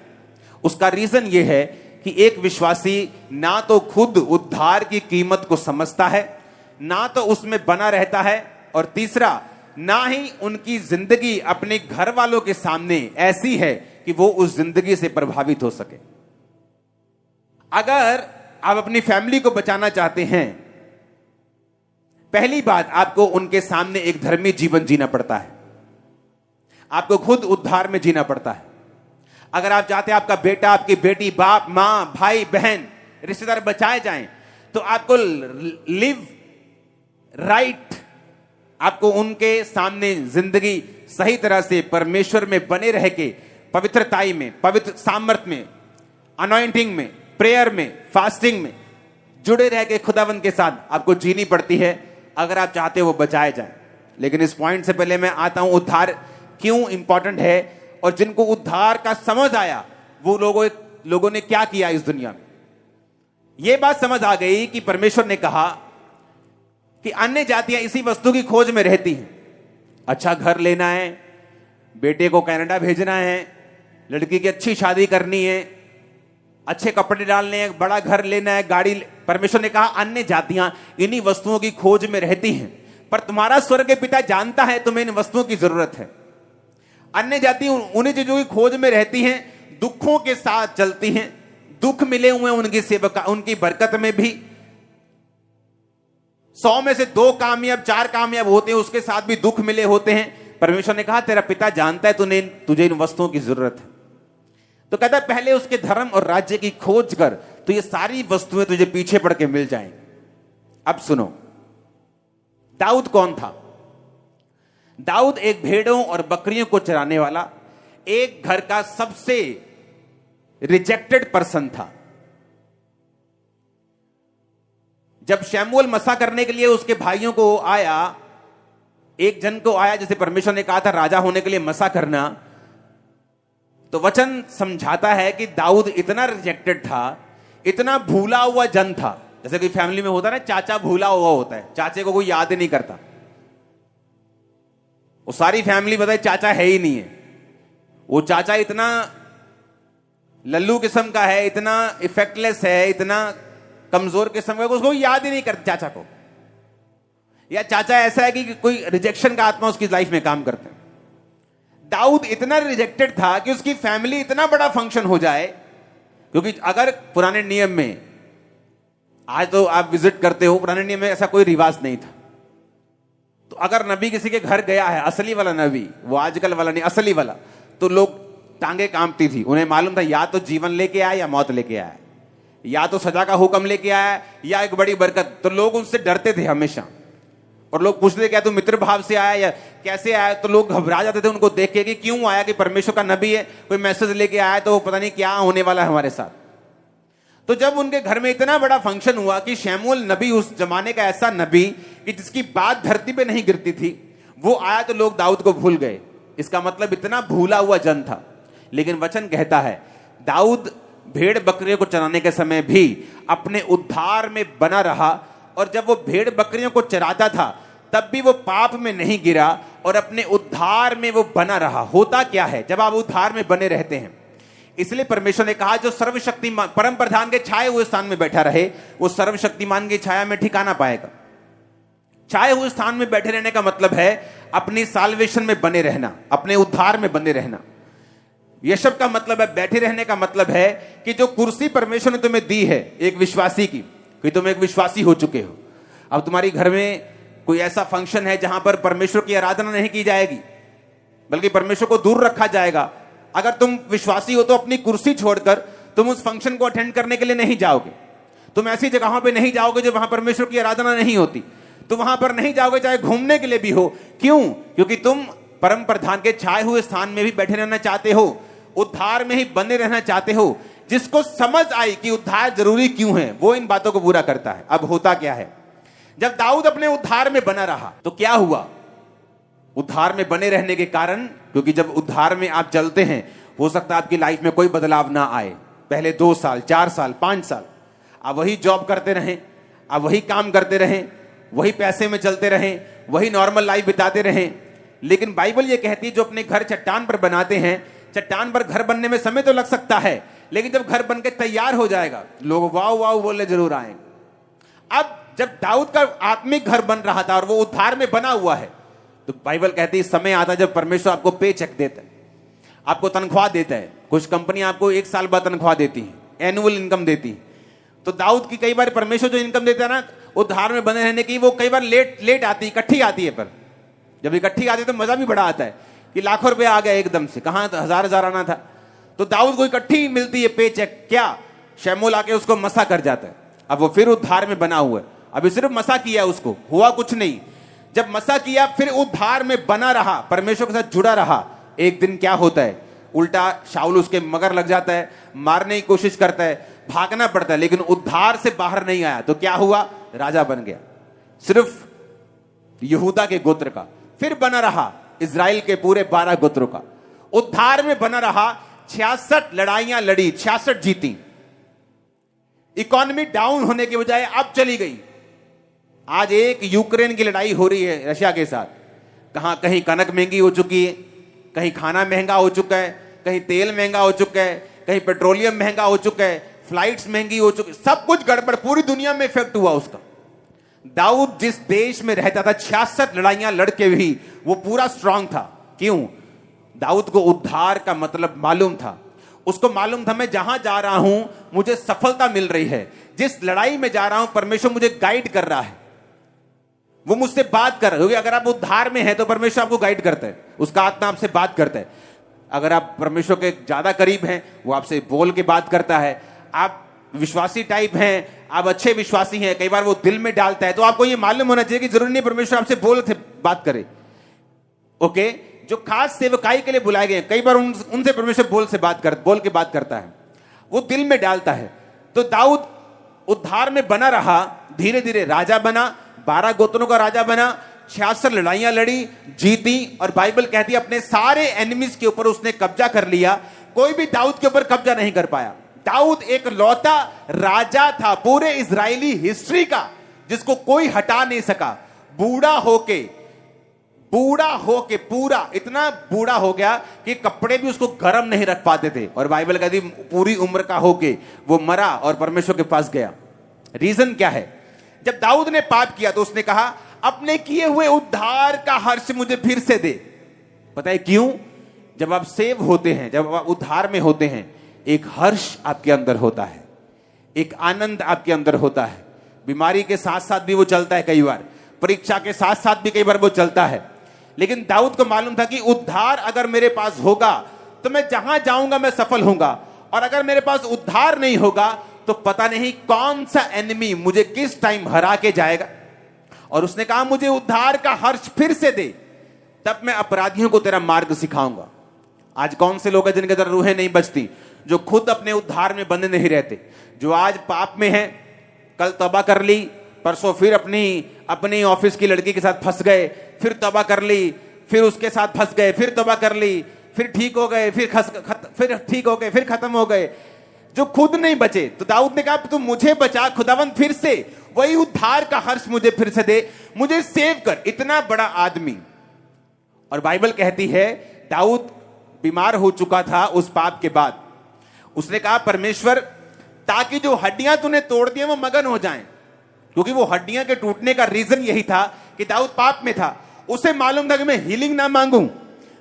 [SPEAKER 1] उसका रीजन ये है कि एक विश्वासी ना तो खुद उद्धार की कीमत को समझता है, ना तो उसमें बना रहता है, और तीसरा ना ही उनकी जिंदगी अपने घर वालों के सामने ऐसी है कि वो उस जिंदगी से प्रभावित हो सके। अगर आप अपनी फैमिली को बचाना चाहते हैं, पहली बात आपको उनके सामने एक धर्मी जीवन जीना पड़ता है। आपको खुद उद्धार में जीना पड़ता है। अगर आप चाहते हैं आपका बेटा, आपकी बेटी, बाप, मां, भाई, बहन, रिश्तेदार बचाए जाएं, तो आपको लिव राइट, आपको उनके सामने जिंदगी सही तरह से परमेश्वर में बने रह के, पवित्रताई में, पवित्र सामर्थ में, अनॉइंटिंग में, प्रेयर में, फास्टिंग में जुड़े रह के खुदावंद के साथ आपको जीनी पड़ती है अगर आप चाहते हो वो बचाए जाए। लेकिन इस पॉइंट से पहले मैं आता हूं उद्धार क्यों इंपॉर्टेंट है, और जिनको उद्धार का समझ आया वो लोगों ने क्या किया इस दुनिया में। यह बात समझ आ गई कि परमेश्वर ने कहा कि अन्य जातियां इसी वस्तु की खोज में रहती हैं। अच्छा घर लेना है, बेटे को कनाडा भेजना है, लड़की की अच्छी शादी करनी है, अच्छे कपड़े डालने हैं, बड़ा घर लेना है, गाड़ी। परमेश्वर ने कहा अन्य जातियां इन्हीं वस्तुओं की खोज में रहती हैं, पर तुम्हारा स्वर्ग पिता जानता है तुम्हें इन वस्तुओं की जरूरत है। अन्य जाति उन्हीं चीजों की खोज में रहती हैं, दुखों के साथ चलती हैं, दुख मिले हुए उनकी सेवका, उनकी बरकत में भी 100 में से 2 कामयाब 4 कामयाब होते हैं, उसके साथ भी दुख मिले होते हैं। परमेश्वर ने कहा तेरा पिता जानता है तुझे इन वस्तुओं की जरूरत है। तो कहता है पहले उसके धर्म और राज्य की खोज कर, तो ये सारी वस्तुएं तुझे पीछे पड़ के मिल जाएंगी। अब सुनो, दाऊद कौन था? दाऊद एक भेड़ों और बकरियों को चराने वाला, एक घर का सबसे रिजेक्टेड पर्सन था। जब शमूएल मसा करने के लिए उसके भाइयों को आया, एक जन को आया जिसे परमेश्वर ने कहा था राजा होने के लिए मसा करना, तो वचन समझाता है कि दाऊद इतना रिजेक्टेड था, इतना भूला हुआ जन था। जैसे कि फैमिली में होता है ना, चाचा भूला हुआ होता है, चाचे को कोई याद ही नहीं करता। वो सारी फैमिली बताए चाचा है ही नहीं है, वो चाचा इतना लल्लू किस्म का है, इतना इफेक्टलेस है, इतना कमजोर किस्म का, उसको याद ही नहीं करता चाचा को। या चाचा ऐसा है कि कोई रिजेक्शन का आत्मा उसकी लाइफ में काम करते हैं। दाऊद इतना रिजेक्टेड था कि उसकी फैमिली इतना बड़ा फंक्शन हो जाए, क्योंकि अगर पुराने नियम में, आज तो आप विजिट करते हो, पुराने नियम में ऐसा कोई रिवाज नहीं था। तो अगर नबी किसी के घर गया है, असली वाला नबी, वो आजकल वाला नहीं, असली वाला, तो लोग टांगे कांपती थी। उन्हें मालूम था या तो जीवन लेके आया या मौत लेके आया, या तो सजा का हुक्म लेके आया या एक बड़ी बरकत। तो लोग उनसे डरते थे हमेशा, और लोग पूछते क्या तू मित्र भाव से आया या कैसे आया, तो लोग घबरा जाते थे उनको देख के कि क्यों आया, कि परमेश्वर का नबी है, कोई मैसेज लेके आया तो पता नहीं क्या होने वाला है हमारे साथ। तो जब उनके घर में इतना बड़ा फंक्शन हुआ कि शमूएल नबी, उस जमाने का ऐसा नबी कि जिसकी बात धरती पे नहीं गिरती थी, वो आया, तो लोग दाऊद को भूल गए। इसका मतलब इतना भूला हुआ जन था। लेकिन वचन कहता है दाऊद भेड़ बकरियों को चराने के समय भी अपने उद्धार में बना रहा, और जब वो भेड़ बकरियों को चराता था तब भी वो पाप में नहीं गिरा और अपने उद्धार में वो बना रहा। होता क्या है जब आप उद्धार में बने रहते हैं? इसलिए परमेश्वर ने कहा जो सर्वशक्तिमान परम प्रधान के छाए हुए स्थान में बैठा रहे, वो सर्वशक्तिमान की छाया में ठिकाना पाएगा। छाए हुए स्थान में बैठे रहने का मतलब है अपनी साल्वेशन में बने रहना, अपने उद्धार में बने रहना। यशब का मतलब है बैठे रहने का मतलब है कि जो कुर्सी परमेश्वर ने तुम्हें दी है एक विश्वासी की, कि तुम एक विश्वासी हो चुके हो, अब तुम्हारी घर में कोई ऐसा फंक्शन है जहां पर परमेश्वर की आराधना नहीं की जाएगी, बल्कि परमेश्वर को दूर रखा जाएगा। अगर तुम विश्वासी हो तो अपनी कुर्सी छोड़कर तुम उस फंक्शन को अटेंड करने के लिए नहीं जाओगे। तुम ऐसी जगहों पे नहीं जाओगे जो वहां परमेश्वर की आराधना नहीं होती। तुम वहां पर नहीं जाओगे चाहे घूमने के लिए भी हो। क्यों? क्योंकि तुम परम प्रधान के छाए हुए स्थान में भी बैठे रहना चाहते हो, उद्धार में ही बने रहना चाहते हो। जिसको समझ आई कि उद्धार जरूरी क्यों है, वो इन बातों को पूरा करता है। अब होता क्या है, जब दाऊद अपने उद्धार में बना रहा तो क्या हुआ? उद्धार में बने रहने के कारण, क्योंकि जब उद्धार में आप चलते हैं, हो सकता है आपकी लाइफ में कोई बदलाव ना आए। पहले 2 साल, 4 साल, 5 साल आप वही जॉब करते रहें, आप वही काम करते रहें, वही पैसे में चलते रहें, वही नॉर्मल लाइफ बिताते रहें। लेकिन बाइबल ये कहती है जो अपने घर चट्टान पर बनाते हैं, चट्टान पर घर बनने में समय तो लग सकता है, लेकिन जब घर बनके तैयार हो जाएगा लोग वाह वाह बोलने जरूर आएंगे। अब जब दाऊद का आत्मिक घर बन रहा था और वो उद्धार में बना हुआ है, तो बाइबल कहती है समय आता जब परमेश्वर आपको पे चेक देता है, आपको तनख्वाह देता है। कुछ कंपनी आपको 1 साल बाद तनख्वाह देती है, एनुअल इनकम देती है। तो दाऊद की कई बार परमेश्वर जो इनकम देता है ना उद्धार में बने रहने की, वो कई बार लेट आती है, इकट्ठी आती है। पर जब इकट्ठी आती है तो मजा भी बड़ा आता है कि लाखों रुपए आ गया एकदम से, कहां हजार आना था। तो दाऊद को इकट्ठी मिलती है पे चेक। क्या? शमूएल आके उसको मसा कर जाता है। अब वो फिर उद्धार में बना हुआ है। अभी सिर्फ मसा किया, उसको हुआ कुछ नहीं। जब मसा किया फिर उद्धार में बना रहा, परमेश्वर के साथ जुड़ा रहा। एक दिन क्या होता है, उल्टा शाऊल उसके मगर लग जाता है, मारने की कोशिश करता है, भागना पड़ता है, लेकिन उद्धार से बाहर नहीं आया। तो क्या हुआ? राजा बन गया, सिर्फ यहूदा के गोत्र का। फिर बना रहा इजराइल के पूरे 12 गोत्रों का। उद्धार में बना रहा, 66 लड़ाइयां लड़ी, 66 जीती। इकोनॉमी डाउन होने के बजाय अब चली गई। आज एक यूक्रेन की लड़ाई हो रही है रशिया के साथ। कहीं कनक महंगी हो चुकी है, कहीं खाना महंगा हो चुका है, कहीं तेल महंगा हो चुका है, कहीं पेट्रोलियम महंगा हो चुका है, फ्लाइट्स महंगी हो चुकी, सब कुछ गड़बड़, पूरी दुनिया में इफेक्ट हुआ उसका। दाऊद जिस देश में रहता था 66 लड़ाइयां लड़के भी वो पूरा स्ट्रांग था। क्यों? दाऊद को उद्धार का मतलब मालूम था। उसको मालूम था मैं जहां जा रहा हूं मुझे सफलता मिल रही है, जिस लड़ाई में जा रहा हूं परमेश्वर मुझे गाइड कर रहा है, वो मुझसे बात कर रहा है। क्योंकि अगर आप उद्धार में हैं तो परमेश्वर आपको गाइड करता है, उसका आत्मा आपसे बात करता है। अगर आप परमेश्वर के ज्यादा करीब हैं वो आपसे बोल के बात करता है। आप विश्वासी टाइप हैं, आप अच्छे विश्वासी हैं, कई बार वो दिल में डालता है, तो आपको ये मालूम होना चाहिए कि जरूरी नहीं परमेश्वर आपसे बोल से बात करे। ओके, जो खास सेवकाई के लिए बुलाए गए कई बार उनसे परमेश्वर बोल के बात करता है, वो दिल में डालता है। तो दाऊद उद्धार में बना रहा, धीरे धीरे राजा बना, 12 गोत्रों का राजा बना, 66 लड़ाइयां लड़ी, जीती, और बाइबल कहती है अपने सारे एनिमीज के ऊपर उसने कब्जा कर लिया। कोई भी दाऊद के ऊपर कब्जा नहीं कर पाया। दाऊद एक लौता राजा था पूरे इजरायली हिस्ट्री का जिसको कोई हटा नहीं सका। बूढ़ा होके पूरा इतना बूढ़ा हो गया कि कपड़े भी उसको गर्म नहीं रख पाते थे, और बाइबल कहती पूरी उम्र का होके वो मरा और परमेश्वर के पास गया। रीजन क्या है? जब दाऊद ने पाप किया तो उसने कहा अपने किए हुए उद्धार का हर्ष मुझे फिर से दे। पता है क्यों? जब आप सेव होते हैं, जब आप उद्धार में होते हैं, एक हर्ष आपके अंदर होता है, एक आनंद आपके अंदर होता है। बीमारी के साथ साथ भी वो चलता है, कई बार परीक्षा के साथ साथ भी कई बार वो चलता है। लेकिन दाऊद को मालूम था कि उद्धार अगर मेरे पास होगा तो मैं जहां जाऊंगा मैं सफल होऊंगा, और अगर मेरे पास उद्धार नहीं होगा तो पता नहीं कौन सा एनिमी मुझे किस टाइम हरा के जाएगा। और उसने कहा मुझे उद्धार का हर्ष फिर से दे, तब मैं अपराधियों को तेरा मार्ग सिखाऊंगा। आज कौन से लोग हैं जिनके अंदर रूहें नहीं बचती, जो खुद अपने उद्धार में बंधे नहीं रहते, जो आज पाप में हैं, कल तौबा कर ली, परसों फिर अपनी ऑफिस की लड़की के साथ फंस गए, फिर तौबा कर ली, फिर उसके साथ फंस गए, फिर तौबा कर ली, फिर ठीक हो गए, फिर ठीक हो गए, फिर खत्म हो गए, जो खुद नहीं बचे। तो दाऊद ने कहा तू मुझे बचा खुदावंद, फिर से वही उद्धार का हर्ष मुझे फिर से दे, मुझे सेव कर। इतना बड़ा आदमी। और बाइबल कहती है दाऊद बीमार हो चुका था उस पाप के बाद। उसने कहा परमेश्वर ताकि जो हड्डियां तूने तोड़ दी वो मगन हो जाएं, क्योंकि वो हड्डियां के टूटने का रीजन यही था कि दाऊद पाप में था। उसे मालूम था कि मैं हीलिंग ना मांगू,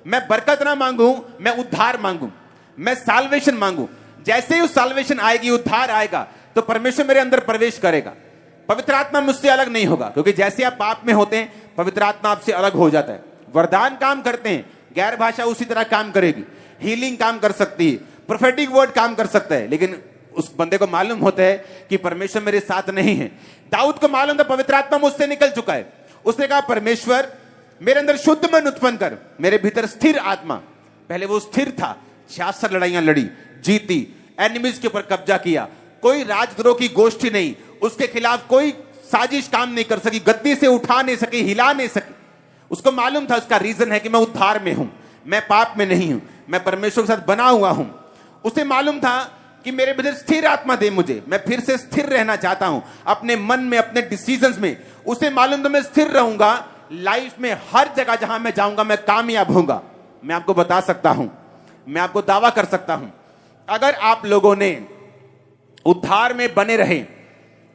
[SPEAKER 1] मैं बरकत ना मांगू, मैं उद्धार मांगू, मैं साल्वेशन मांगू। जैसे ही उस साल्वेशन आएगी, उद्धार आएगा, तो परमेश्वर मेरे अंदर प्रवेश करेगा। पवित्र आत्मा मुझसे अलग नहीं होगा, क्योंकि जैसे आप पाप में होते हैं पवित्र आत्मा आपसे अलग हो जाता है। वरदान काम करते हैं, गैर भाषा उसी तरह काम करेगी, हीलिंग काम कर सकती है, प्रोफेटिक वर्ड काम कर सकता है, लेकिन उस बंदे को मालूम होता है कि परमेश्वर मेरे साथ नहीं है। दाऊद को मालूम था पवित्र आत्मा मुझसे निकल चुका है। उसने कहा परमेश्वर मेरे अंदर शुद्ध मन उत्पन्न कर, मेरे भीतर स्थिर आत्मा। पहले वो स्थिर था, 66 लड़ाइयां लड़ी, जीती, एनिमीज के ऊपर कब्जा किया, कोई राजद्रोह की गोष्ठी नहीं, उसके खिलाफ कोई साजिश काम नहीं कर सकी, गद्दी से उठा नहीं सकी, हिला नहीं सकी। उसको मालूम था उसका रीजन है कि मैं उद्धार में हूं, मैं पाप में नहीं हूं, मैं परमेश्वर के साथ बना हुआ हूं। उसे मालूम था कि मेरे भीतर स्थिर आत्मा दे मुझे, मैं फिर से स्थिर रहना चाहता हूं अपने मन में, अपने डिसीजंस में। उसे मालूम था मैं स्थिर रहूंगा, लाइफ में हर जगह जहां मैं जाऊंगा मैं कामयाब होऊंगा। मैं आपको बता सकता हूं, मैं आपको दावा कर सकता हूं, अगर आप लोगों ने उद्धार में बने रहे,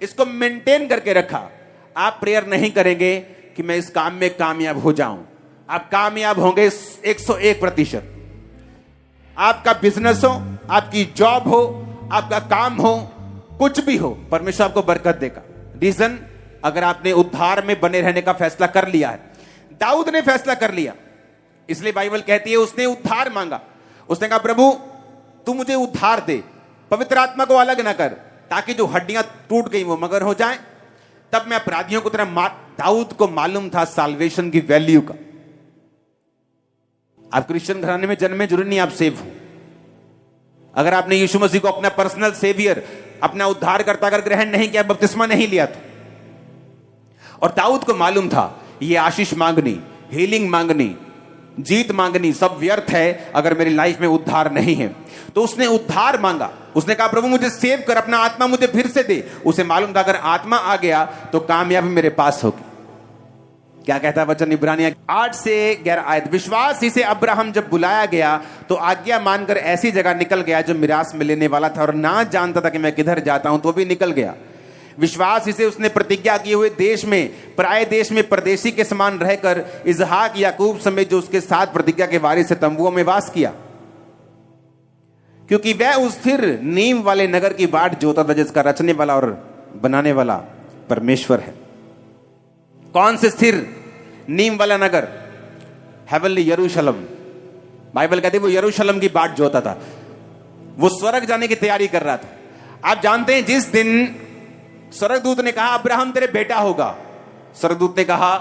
[SPEAKER 1] इसको मेंटेन करके रखा, आप प्रेयर नहीं करेंगे कि मैं इस काम में कामयाब हो जाऊं, आप कामयाब होंगे 101%। आपका बिजनेस हो, आपकी जॉब हो, आपका काम हो, कुछ भी हो, परमेश्वर आपको बरकत देगा। रीजन, अगर आपने उद्धार में बने रहने का फैसला कर लिया है। दाऊद ने फैसला कर लिया, इसलिए बाइबल कहती है उसने उद्धार मांगा। उसने कहा प्रभु तू मुझे उद्धार दे, पवित्र आत्मा को अलग ना कर, ताकि जो हड्डियां टूट गई वो मगर हो जाएं, तब मैं अपराधियों को तरह मार। दाऊद को मालूम था साल्वेशन की वैल्यू का। आप क्रिश्चियन घराने में जन्मे जरूरी नहीं आप सेव हो। अगर आपने यीशु मसीह को अपना पर्सनल सेवियर, अपना उद्धार करता अगर ग्रहण नहीं किया, बपतिस्मा नहीं लिया था। और दाऊद को मालूम था ये आशीष मांगनी, हीलिंग मांगनी, जीत मांगनी सब व्यर्थ है अगर मेरी लाइफ में उद्धार नहीं है। तो उसने उद्धार मांगा, उसने कहा प्रभु मुझे सेव कर, अपना आत्मा मुझे फिर से दे। उसे मालूम था अगर आत्मा आ गया तो कामयाबी मेरे पास होगी। क्या कहता है वचन इब्रानिया 8 से 11 आयत। विश्वास ही से अब्राहम जब बुलाया गया तो आज्ञा मानकर ऐसी जगह निकल गया जो मिरास में लेने वाला था और ना जानता था कि मैं किधर जाता हूं, तो भी निकल गया। विश्वास ही से उसने प्रतिज्ञा किए हुए देश में, पराये देश में परदेशी के समान रहकर इसहाक याकूब समेत जो उसके साथ प्रतिज्ञा के वारिस से तंबुओं में वास किया, क्योंकि वह उस स्थिर नींव वाले नगर की बाट जोता था जिसका रचने वाला और बनाने वाला परमेश्वर है। कौन से स्थिर नींव वाला नगर? हेवनली यरूशलेम। बाइबल कहती है वो यरूशलेम की बाट जोता था, वो स्वर्ग जाने की तैयारी कर रहा था। आप जानते हैं जिस दिन स्वर्गदूत ने कहा अब्राहम तेरे बेटा होगा, स्वर्गदूत ने कहा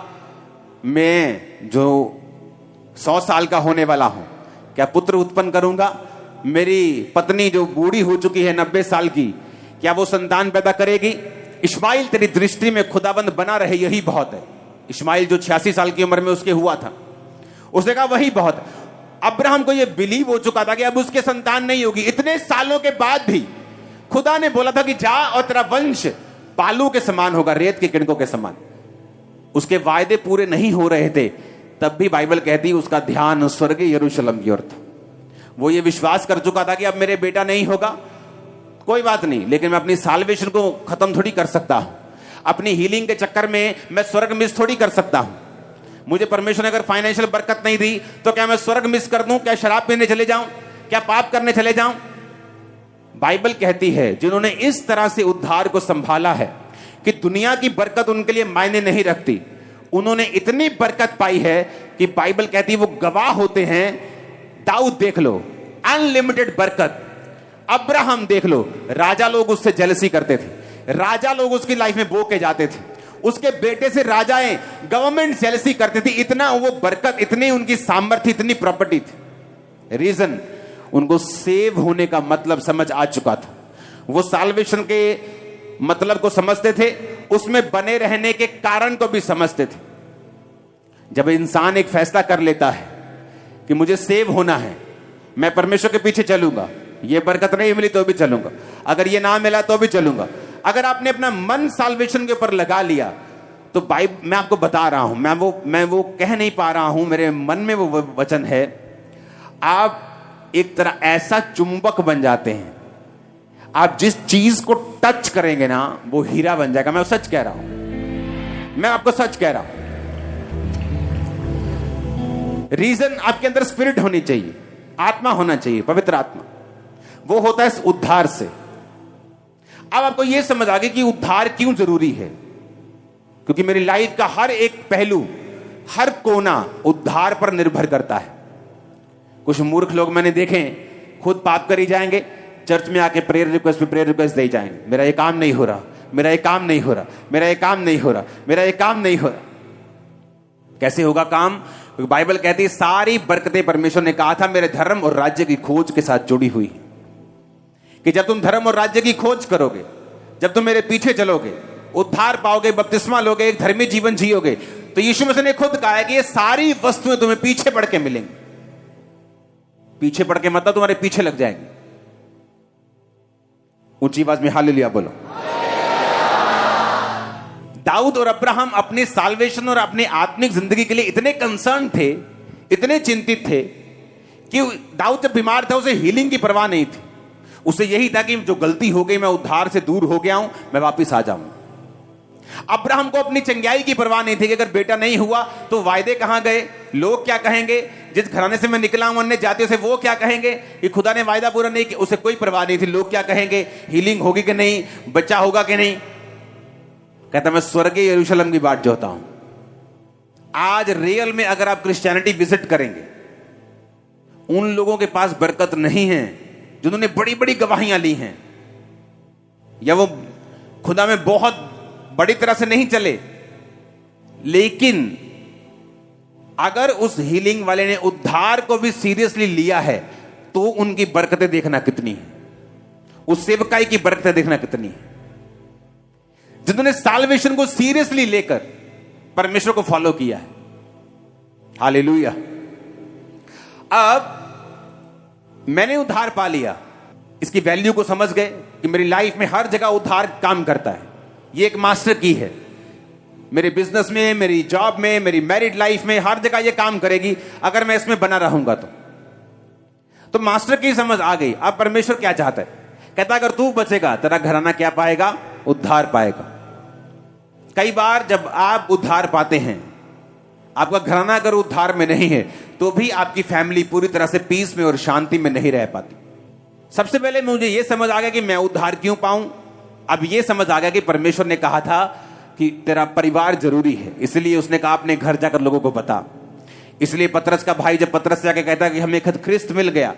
[SPEAKER 1] मैं जो 100 साल का होने वाला हूं क्या पुत्र उत्पन्न करूंगा? मेरी पत्नी जो बूढ़ी हो चुकी है 90 साल की, क्या वो संतान पैदा करेगी? इस्माइल तेरी दृष्टि में खुदाबंद बना रहे यही बहुत है। इस्माइल जो 86 साल की उम्र में उसके हुआ था, उसने कहा वही बहुत है। अब्राहम को यह बिलीव हो चुका था कि अब उसके संतान नहीं होगी। इतने सालों के बाद भी खुदा ने बोला था कि जा और तेरा वंश बालू के समान होगा, रेत के किणकों के समान। उसके वायदे पूरे नहीं हो रहे थे, तब भी बाइबल कहती उसका ध्यान स्वर्गीय यरूशलेम की ओर था। वो ये विश्वास कर चुका था कि अब मेरे बेटा नहीं होगा, कोई बात नहीं, लेकिन मैं अपनी साल्वेशन को खत्म थोड़ी कर सकता हूं। अपनी हीलिंग के चक्कर में मैं स्वर्ग मिस थोड़ी कर सकता हूं। मुझे परमेश्वर ने अगर फाइनेंशियल बरकत नहीं दी तो क्या मैं स्वर्ग मिस कर दूं? क्या शराब पीने चले जाऊं? क्या पाप करने चले जाऊं? बाइबल कहती है जिन्होंने इस तरह से उद्धार को संभाला है कि दुनिया की बरकत उनके लिए मायने नहीं रखती, उन्होंने इतनी बरकत पाई है कि बाइबल कहती है वो गवाह होते हैं। दाऊद देख लो, अनलिमिटेड बरकत। अब्राहम देख लो, राजा लोग उससे जेलसी करते थे, राजा लोग उसकी लाइफ में बो के जाते थे, उसके बेटे से राजाएं गवर्नमेंट जेलसी करती थी। इतना वो बरकत, इतनी उनकी सामर्थ्य, इतनी प्रॉपर्टी थी। रीजन, उनको सेव होने का मतलब समझ आ चुका था। वो साल्वेशन के मतलब को समझते थे, उसमें बने रहने के कारण को भी समझते थे। जब इंसान एक फैसला कर लेता है कि मुझे सेव होना है, मैं परमेश्वर के पीछे चलूंगा, ये बरकत नहीं मिली तो भी चलूंगा, अगर ये ना मिला तो भी चलूंगा। अगर आपने अपना मन साल्वेशन के ऊपर लगा लिया तो मैं आपको बता रहा हूं, मैं वो कह नहीं पा रहा हूं, मेरे मन में वो वचन है, आप एक तरह ऐसा चुंबक बन जाते हैं, आप जिस चीज को टच करेंगे ना वो हीरा बन जाएगा। मैं सच कह रहा हूं, मैं आपको सच कह रहा हूं। रीजन, आपके अंदर स्पिरिट होनी चाहिए, आत्मा होना चाहिए, पवित्र आत्मा। वो होता है इस उद्धार से। अब आपको यह समझ आ गई कि उद्धार क्यों जरूरी है, क्योंकि मेरी लाइफ का हर एक पहलू, हर कोना उद्धार पर निर्भर करता है। कुछ मूर्ख लोग मैंने देखे खुद पाप करी जाएंगे, चर्च में आके प्रेयर रिक्वेस्ट पे प्रेयर रिक्वेस्ट दे जाएंगे, मेरा ये काम नहीं हो रहा, मेरा ये काम नहीं हो रहा, मेरा ये काम नहीं हो रहा, मेरा ये काम नहीं हो रहा। कैसे होगा काम? क्योंकि बाइबल कहती है सारी बरकतें परमेश्वर ने कहा था मेरे धर्म और राज्य की खोज के साथ जुड़ी हुई है, कि जब तुम धर्म और राज्य की खोज करोगे, जब तुम मेरे पीछे चलोगे, उद्धार पाओगे, बपतिस्मा लोगे, एक धर्मी जीवन जियोगे, तो यीशु मसीह ने खुद कहा है कि ये सारी वस्तुएं तुम्हें पीछे पड़ के मिलेंगी। पीछे पड़ के मतलब तुम्हारे पीछे लग जाएंगे। ऊंची आवाज में हालेलुया बोलो। दाऊद और अब्राहम अपने साल्वेशन और अपनी आत्मिक जिंदगी के लिए इतने कंसर्न थे, इतने चिंतित थे कि दाऊद जब बीमार था उसे हीलिंग की परवाह नहीं थी। उसे यही था कि जो गलती हो गई, मैं उद्धार से दूर हो गया हूं, मैं वापिस आ जाऊं। अब्राहम को अपनी चंगाई की परवाह नहीं थी कि अगर बेटा नहीं हुआ तो वायदे कहां गए, लोग क्या कहेंगे, जिस घराने से मैं निकला हूं अन्य जातियों से वो क्या कहेंगे कि खुदा ने वायदा पूरा नहीं किया। उसे कोई परवाह नहीं थी, लोग क्या कहेंगे, हीलिंग होगी कि नहीं, बच्चा होगा कि नहीं। कहता मैं स्वर्गीय यरूशलेम की बाट जोता हूं। आज रियल में अगर आप क्रिश्चियनिटी विजिट करेंगे, उन लोगों के पास बरकत नहीं है जिन्होंने बड़ी बड़ी गवाहियां ली हैं, या वो खुदा में बहुत बड़ी तरह से नहीं चले, लेकिन अगर उस हीलिंग वाले ने उद्धार को भी सीरियसली लिया है तो उनकी बरकतें देखना कितनी है, उस सेवकाई की बरकतें देखना कितनी है। जिन्होंने साल्वेशन को सीरियसली लेकर परमेश्वर को फॉलो किया है। हालेलुया। अब मैंने उद्धार पा लिया, इसकी वैल्यू को समझ गए कि मेरी लाइफ में हर जगह उद्धार काम करता है, ये एक मास्टर की है। मेरे बिजनेस में, मेरी जॉब में, मेरी मैरिड लाइफ में, हर जगह ये काम करेगी अगर मैं इसमें बना रहूंगा तो मास्टर की समझ आ गई। अब परमेश्वर क्या चाहता है? कहता अगर तू बचेगा तेरा घराना क्या पाएगा? उद्धार पाएगा। कई बार जब आप उद्धार पाते हैं, आपका घराना अगर उद्धार में नहीं है तो भी आपकी फैमिली पूरी तरह से पीस में और शांति में नहीं रह पाती। सबसे पहले मुझे यह समझ आ गया कि मैं उद्धार क्यों पाऊं। अब यह समझ आ गया कि परमेश्वर ने कहा था कि तेरा परिवार जरूरी है, इसलिए उसने कहा अपने घर जाकर लोगों को बता। इसलिए पतरस का भाई जब पतरस से जाकर कहता है कि हमें ख्रिस्त मिल गया,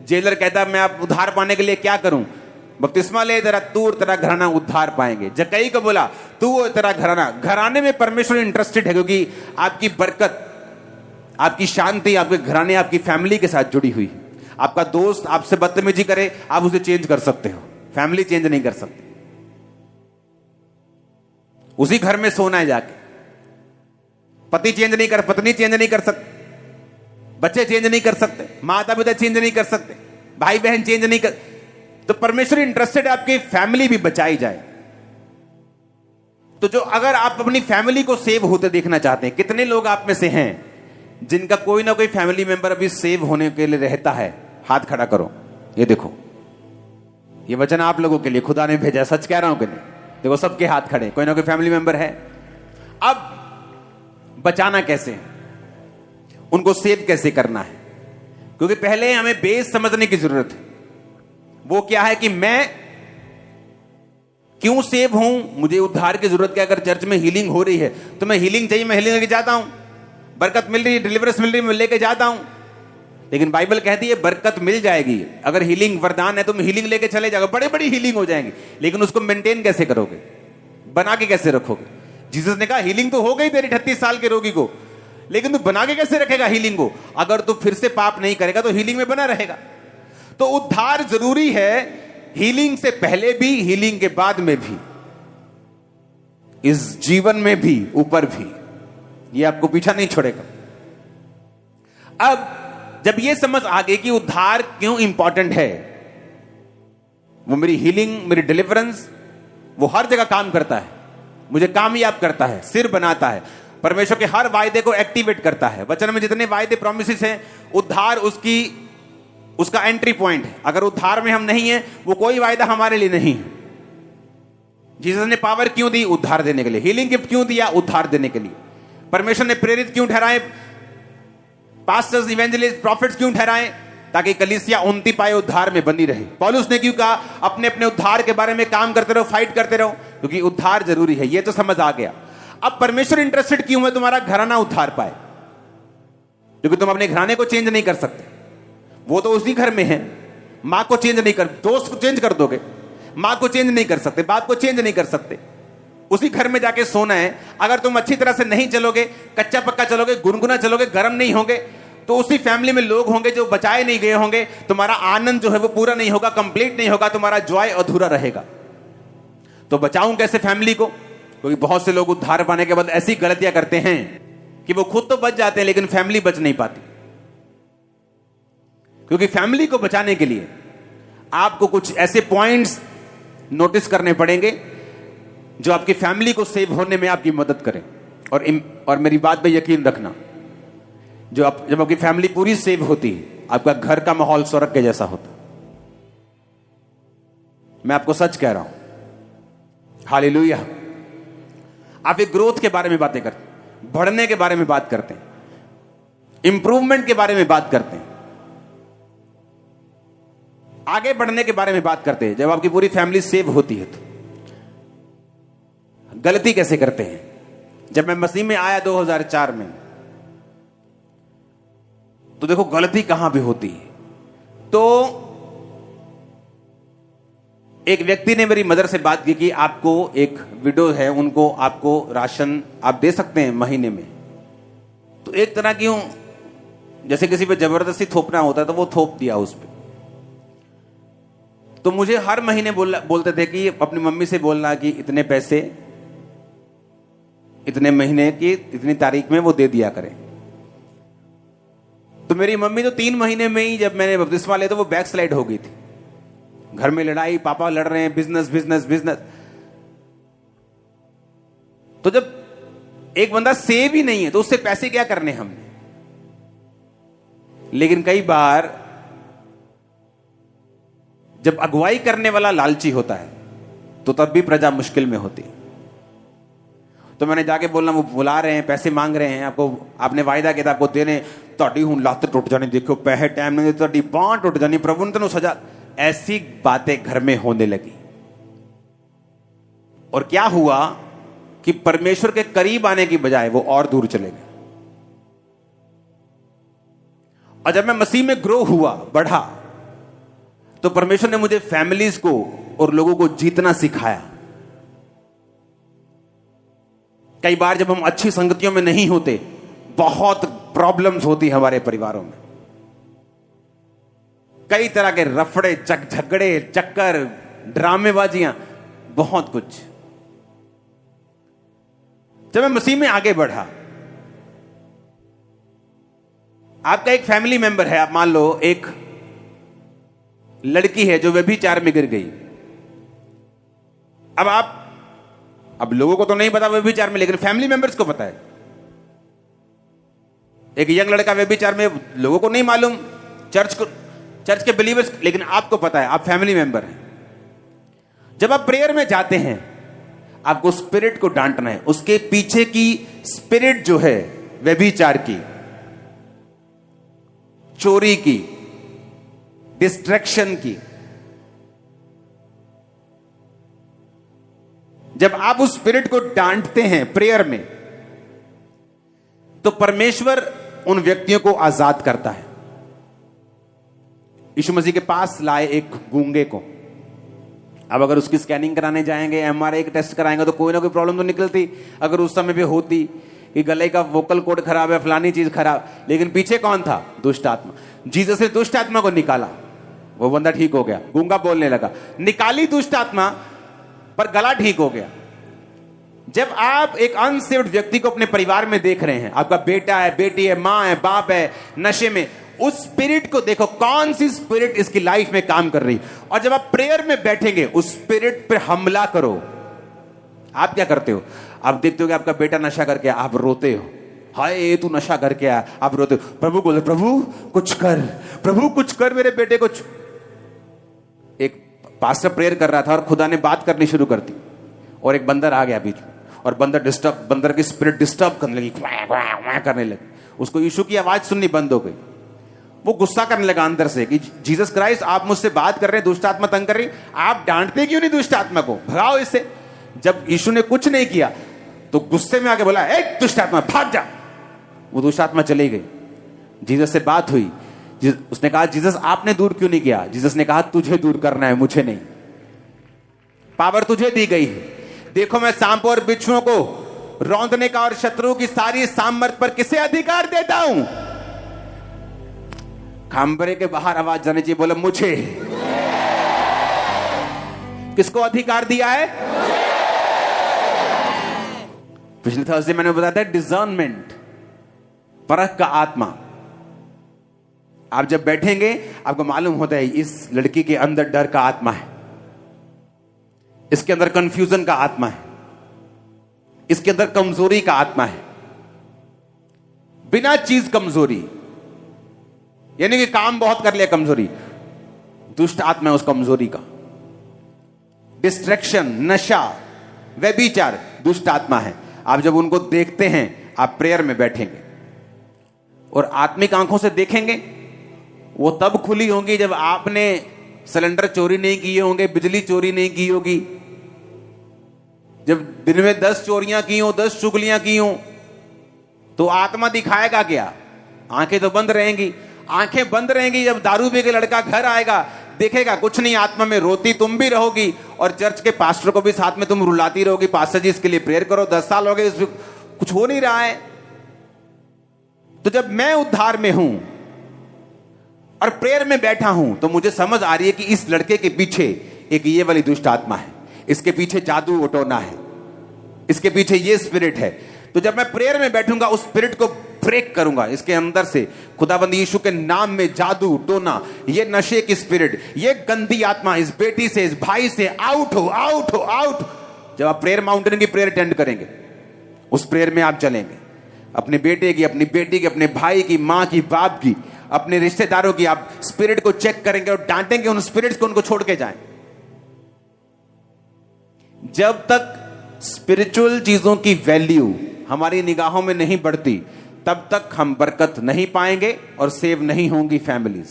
[SPEAKER 1] जेलर कहता है मैं आप उद्धार पाने के लिए क्या करूं? बपतिस्मा ले, तू और तेरा घराना उद्धार पाएंगे। जक्कई को बोला तू और तेरा घराना। घराने में परमेश्वर इंटरेस्टेड है क्योंकि आपकी बरकत, आपकी शांति आपके घराने, आपकी फैमिली के साथ जुड़ी हुई है। आपका दोस्त आपसे बदतमीजी करे, आप उसे चेंज कर सकते हो, फैमिली चेंज नहीं कर सकते। उसी घर में सोना है जाके। पति चेंज नहीं कर, पत्नी चेंज नहीं कर सकते, बच्चे चेंज नहीं कर सकते, माता पिता चेंज नहीं कर सकते, भाई बहन चेंज नहीं कर। तो परमेश्वर इंटरेस्टेड है आपकी फैमिली भी बचाई जाए। तो जो अगर आप अपनी फैमिली को सेव होते देखना चाहते हैं, कितने लोग आप में से हैं जिनका कोई ना कोई फैमिली मेंबर अभी सेव होने के लिए रहता है? हाथ खड़ा करो। ये देखो, ये वचन आप लोगों के लिए खुदा ने भेजा, सच कह रहा हूं कि नहीं? देखो सबके हाथ खड़े, कोई ना कोई फैमिली मेंबर है। अब बचाना कैसे, उनको सेव कैसे करना है? क्योंकि पहले हमें बेस समझने की जरूरत है। वो क्या है कि मैं क्यों सेव हूं, मुझे उद्धार की जरूरत क्या? अगर चर्च में हीलिंग हो रही है तो मैं हीलिंग चाहिए, मैं हीलिंग लेके जाता हूं। बरकत मिल रही है, डिलीवरेंस मिल रही है, मैं लेके जाता हूं। लेकिन बाइबल कहती है बरकत मिल जाएगी अगर हीलिंग वरदान है, तुम हीलिंग लेके चले जाओगे, बड़ी बड़ी हीलिंग हो जाएंगी, लेकिन उसको मेंटेन कैसे करोगे, बना के कैसे रखोगे? जीसस ने कहा हीलिंग तो हो गई तेरी 38 साल के रोगी को, लेकिन तू बना के कैसे रखेगा हीलिंग को? अगर तू फिर से पाप नहीं करेगा तो हीलिंग में बना रहेगा। तो उद्धार जरूरी है, हीलिंग से पहले भी, हीलिंग के बाद में भी, इस जीवन में भी, ऊपर भी। ये आपको पीछा नहीं छोड़ेगा। अब जब ये समझ आ गई कि उद्धार क्यों इंपॉर्टेंट है, वो मेरी हीलिंग, मेरी डिलीवरेंस, वो हर जगह काम करता है, मुझे कामयाब करता है, सिर बनाता है, परमेश्वर के हर वायदे को एक्टिवेट करता है। वचन में जितने वायदे प्रोमिसेस हैं, उद्धार उसका एंट्री पॉइंट है। अगर उद्धार में हम नहीं है, वो कोई वायदा हमारे लिए नहीं है। जीसस ने पावर क्यों दी? उद्धार देने के लिए। हीलिंग गिफ्ट क्यों दिया? उद्धार देने के लिए। परमेश्वर ने प्रेरित क्यों ठहराए? पास्टर्स, इवेंजलिस्ट, प्रॉफिट्स क्यों ठहराए? ताकि कलीसिया उन्नति पाए, उद्धार में बनी रहे। पौलुस ने क्यों कहा अपने अपने उद्धार के बारे में काम करते रहो, फाइट करते रहो? क्योंकि उद्धार जरूरी है। ये तो समझ आ गया। अब परमेश्वर इंटरेस्टेड क्यों है तुम्हारा घराना उद्धार पाए? क्योंकि तुम अपने घराने को चेंज नहीं कर सकते, वो तो उसी घर में है। मां को चेंज नहीं कर, दोस्त को चेंज कर दोगे, मां को चेंज नहीं कर सकते, बाप को चेंज नहीं कर सकते। उसी घर में जाके सोना है। अगर तुम अच्छी तरह से नहीं चलोगे, कच्चा पक्का चलोगे, गुनगुना चलोगे, गर्म नहीं होगे, तो उसी फैमिली में लोग होंगे जो बचाए नहीं गए होंगे। तुम्हारा आनंद जो है वो पूरा नहीं होगा, कंप्लीट नहीं होगा, तुम्हारा जॉय अधूरा रहेगा। तो बचाऊं कैसे फैमिली को? क्योंकि बहुत से लोग उद्धार पाने के बाद ऐसी गलतियां करते हैं कि वो खुद तो बच जाते हैं लेकिन फैमिली बच नहीं पाती। क्योंकि फैमिली को बचाने के लिए आपको कुछ ऐसे पॉइंट्स नोटिस करने पड़ेंगे जो आपकी फैमिली को सेव होने में आपकी मदद करें। और मेरी बात पे यकीन रखना, जब आपकी फैमिली पूरी सेव होती है, आपका घर का माहौल स्वर्ग के जैसा होता। मैं आपको सच कह रहा हूं। हालेलुया। आप एक ग्रोथ के बारे में बातें करते हैं, बढ़ने के बारे में बात करते हैं, इंप्रूवमेंट के बारे में बात करते हैं, आगे बढ़ने के बारे में बात करते हैं। जब आपकी पूरी फैमिली सेव होती है तो गलती कैसे करते हैं? जब मैं मसीह में आया 2004 में, तो देखो गलती कहां भी होती है। तो एक व्यक्ति ने मेरी मदर से बात की कि आपको, एक विडो है, उनको आपको राशन आप दे सकते हैं महीने में। तो एक तरह की जैसे किसी पे जबरदस्ती थोपना होता है, तो वो थोप दिया उस पे। तो मुझे हर महीने बोलते थे कि अपनी मम्मी से बोलना कि इतने पैसे इतने महीने की इतनी तारीख में वो दे दिया करें। तो मेरी मम्मी तो 3 महीने में ही, जब मैंने बपतिस्मा लिया तो वो बैक स्लाइड हो गई थी। घर में लड़ाई, पापा लड़ रहे हैं, बिजनेस बिजनेस बिजनेस। तो जब एक बंदा सेव ही नहीं है तो उससे पैसे क्या करने हमने। लेकिन कई बार जब अगुवाई करने वाला लालची होता है तो तब भी प्रजा मुश्किल में होती है। तो मैंने जाके बोलना, वो बुला रहे हैं, पैसे मांग रहे हैं, आपको आपने वायदा किया था आपको देने, ਤੁਹਾਡੀ ਹੁਣ ਲੱਤ टूट जानी, देखो पैसे टाइम नहीं देते, ਤੁਹਾਡੀ बांह टूट जानी, प्रभु ने तेनों सजा। ऐसी बातें घर में होने लगी और क्या हुआ कि परमेश्वर के करीब आने की बजाय वो और दूर चले गए। और जब मैं मसीह में ग्रो हुआ, बढ़ा, तो परमेश्वर ने मुझे फैमिलीज को और लोगों को जीतना सिखाया। कई बार जब हम अच्छी संगतियों में नहीं होते, बहुत प्रॉब्लम्स होती हमारे परिवारों में, कई तरह के रफड़े झगड़े चक्कर ड्रामेबाजियां, बहुत कुछ। जब मैं मसीह में आगे बढ़ा, आपका एक फैमिली मेंबर है, आप मान लो एक लड़की है जो व्यभिचार में गिर गई। अब लोगों को तो नहीं पता व्यभिचार में, लेकिन फैमिली मेंबर्स को पता है। एक यंग लड़का व्यभिचार में, लोगों को नहीं मालूम, चर्च के बिलीवर्स, लेकिन आपको पता है, आप फैमिली मेंबर हैं। जब आप प्रेयर में जाते हैं, आपको स्पिरिट को डांटना है, उसके पीछे की स्पिरिट जो है व्यभिचार की, चोरी की, डिस्ट्रैक्शन की, जब आप उस स्पिरिट को डांटते हैं प्रेयर में, तो परमेश्वर उन व्यक्तियों को आजाद करता है। यीशु मसीह के पास लाए एक गूंगे को, अब अगर उसकी स्कैनिंग कराने जाएंगे, एमआरआई का टेस्ट कराएंगे, तो कोई ना कोई प्रॉब्लम तो निकलती। अगर उस समय पे होती कि गले का वोकल कोड खराब है, फलानी चीज खराब, लेकिन पीछे कौन था? दुष्ट आत्मा। जीसस ने दुष्ट आत्मा को निकाला, वो बंदा ठीक हो गया, गूंगा बोलने लगा। निकाली दुष्ट आत्मा, पर गला ठीक हो गया। जब आप एक अनसेव्ड व्यक्ति को अपने परिवार में देख रहे हैं, आपका बेटा है, बेटी है, मां है, बाप है, नशे में, उस स्पिरिट को देखो, कौन सी स्पिरिट इसकी लाइफ में काम कर रही। और जब आप प्रेयर में बैठेंगे, उस स्पिरिट पे हमला करो। आप क्या करते हो? आप देखते हो कि आपका बेटा नशा करके, आप रोते हो, हाय तू नशा करके आया, आप रोते हो। प्रभु बोले, प्रभु कुछ कर, प्रभु कुछ कर, मेरे बेटे कुछ। एक पास्टर प्रेयर कर रहा था और खुदा ने बात करनी शुरू कर दी, और एक बंदर आ गया बीच में, और बंदर की स्पिरिट डिस्टर्ब करने लगी, करने लगी। उसको यीशु की आवाज सुननी बंद हो गई। वो गुस्सा करने लगा अंदर से कि जीसस क्राइस्ट, आप मुझसे बात कर रहे हैं, दुष्ट आत्मा तंग कर रही, आप डांटते क्यों नहीं दुष्ट आत्मा को? भगाओ इससे। जब यीशु ने कुछ नहीं किया तो गुस्से में आके बोला, ए दुष्ट आत्मा भाग जा। वो दुष्ट आत्मा चली गई। जीसस से बात हुई, उसने कहा, जीसस आपने दूर क्यों नहीं किया? जीसस ने कहा, तुझे दूर करना है, मुझे नहीं। पावर तुझे दी गई है। देखो, मैं सांपों और बिच्छुओं को रौंदने का और शत्रु की सारी सामर्थ पर किसे अधिकार देता हूं? खंबरे के बाहर आवाज जानी चाहिए, बोले मुझे। किसको अधिकार दिया है? पिछले थर्सडे मैंने बताया था, डिजर्नमेंट, परख का आत्मा। आप जब बैठेंगे, आपको मालूम होता है इस लड़की के अंदर डर का आत्मा है, इसके अंदर कंफ्यूजन का आत्मा है, इसके अंदर कमजोरी का आत्मा है। बिना चीज कमजोरी, यानी कि काम बहुत कर लिया, कमजोरी, दुष्ट आत्मा है उस कमजोरी का। डिस्ट्रैक्शन, नशा, व्यभिचार, दुष्ट आत्मा है। आप जब उनको देखते हैं, आप प्रेयर में बैठेंगे और आत्मिक आंखों से देखेंगे, वो तब खुली होंगी जब आपने सिलेंडर चोरी नहीं किए होंगे, बिजली चोरी नहीं की होगी, जब दिन में 10 चोरियां की हो, 10 चुगलियां की हो, तो आत्मा दिखाएगा क्या? आंखें तो बंद रहेंगी। आंखें बंद रहेंगी जब दारू पी के लड़का घर आएगा, देखेगा कुछ नहीं, आत्मा में रोती तुम भी रहोगी, और चर्च के पास्टर को भी साथ में तुम रुलाती रहोगी, पास्टर जी इसके लिए प्रेयर करो, 10 साल हो गए, इसमें कुछ हो नहीं रहा है। तो जब मैं उद्धार में हूं और प्रेयर में बैठा हूं, तो मुझे समझ आ रही है कि इस लड़के के पीछे एक ये वाली दुष्ट आत्मा है, इसके पीछे जादू उटोना है, इसके पीछे ये स्पिरिट है। तो जब मैं प्रेयर में बैठूंगा, उस स्पिरिट को ब्रेक करूंगा, इसके अंदर से खुदाबंद यीशु के नाम में जादू टोना, ये नशे की स्पिरिट, ये गंदी आत्मा इस बेटी से, इस भाई से आउट हो, आउट हो, आउट। जब आप प्रेयर माउंटेन की प्रेयर अटेंड करेंगे उस प्रेयर में आप चलेंगे। अपने बेटे की, अपनी बेटी की, अपने भाई की, माँ की, बाप की, अपने रिश्तेदारों की आप स्पिरिट को चेक करेंगे और डांटेंगे उन स्पिरिट्स को, उनको छोड़ के जाएं। जब तक स्पिरिचुअल चीजों की वैल्यू हमारी निगाहों में नहीं बढ़ती, तब तक हम बरकत नहीं पाएंगे और सेव नहीं होंगी फैमिलीज।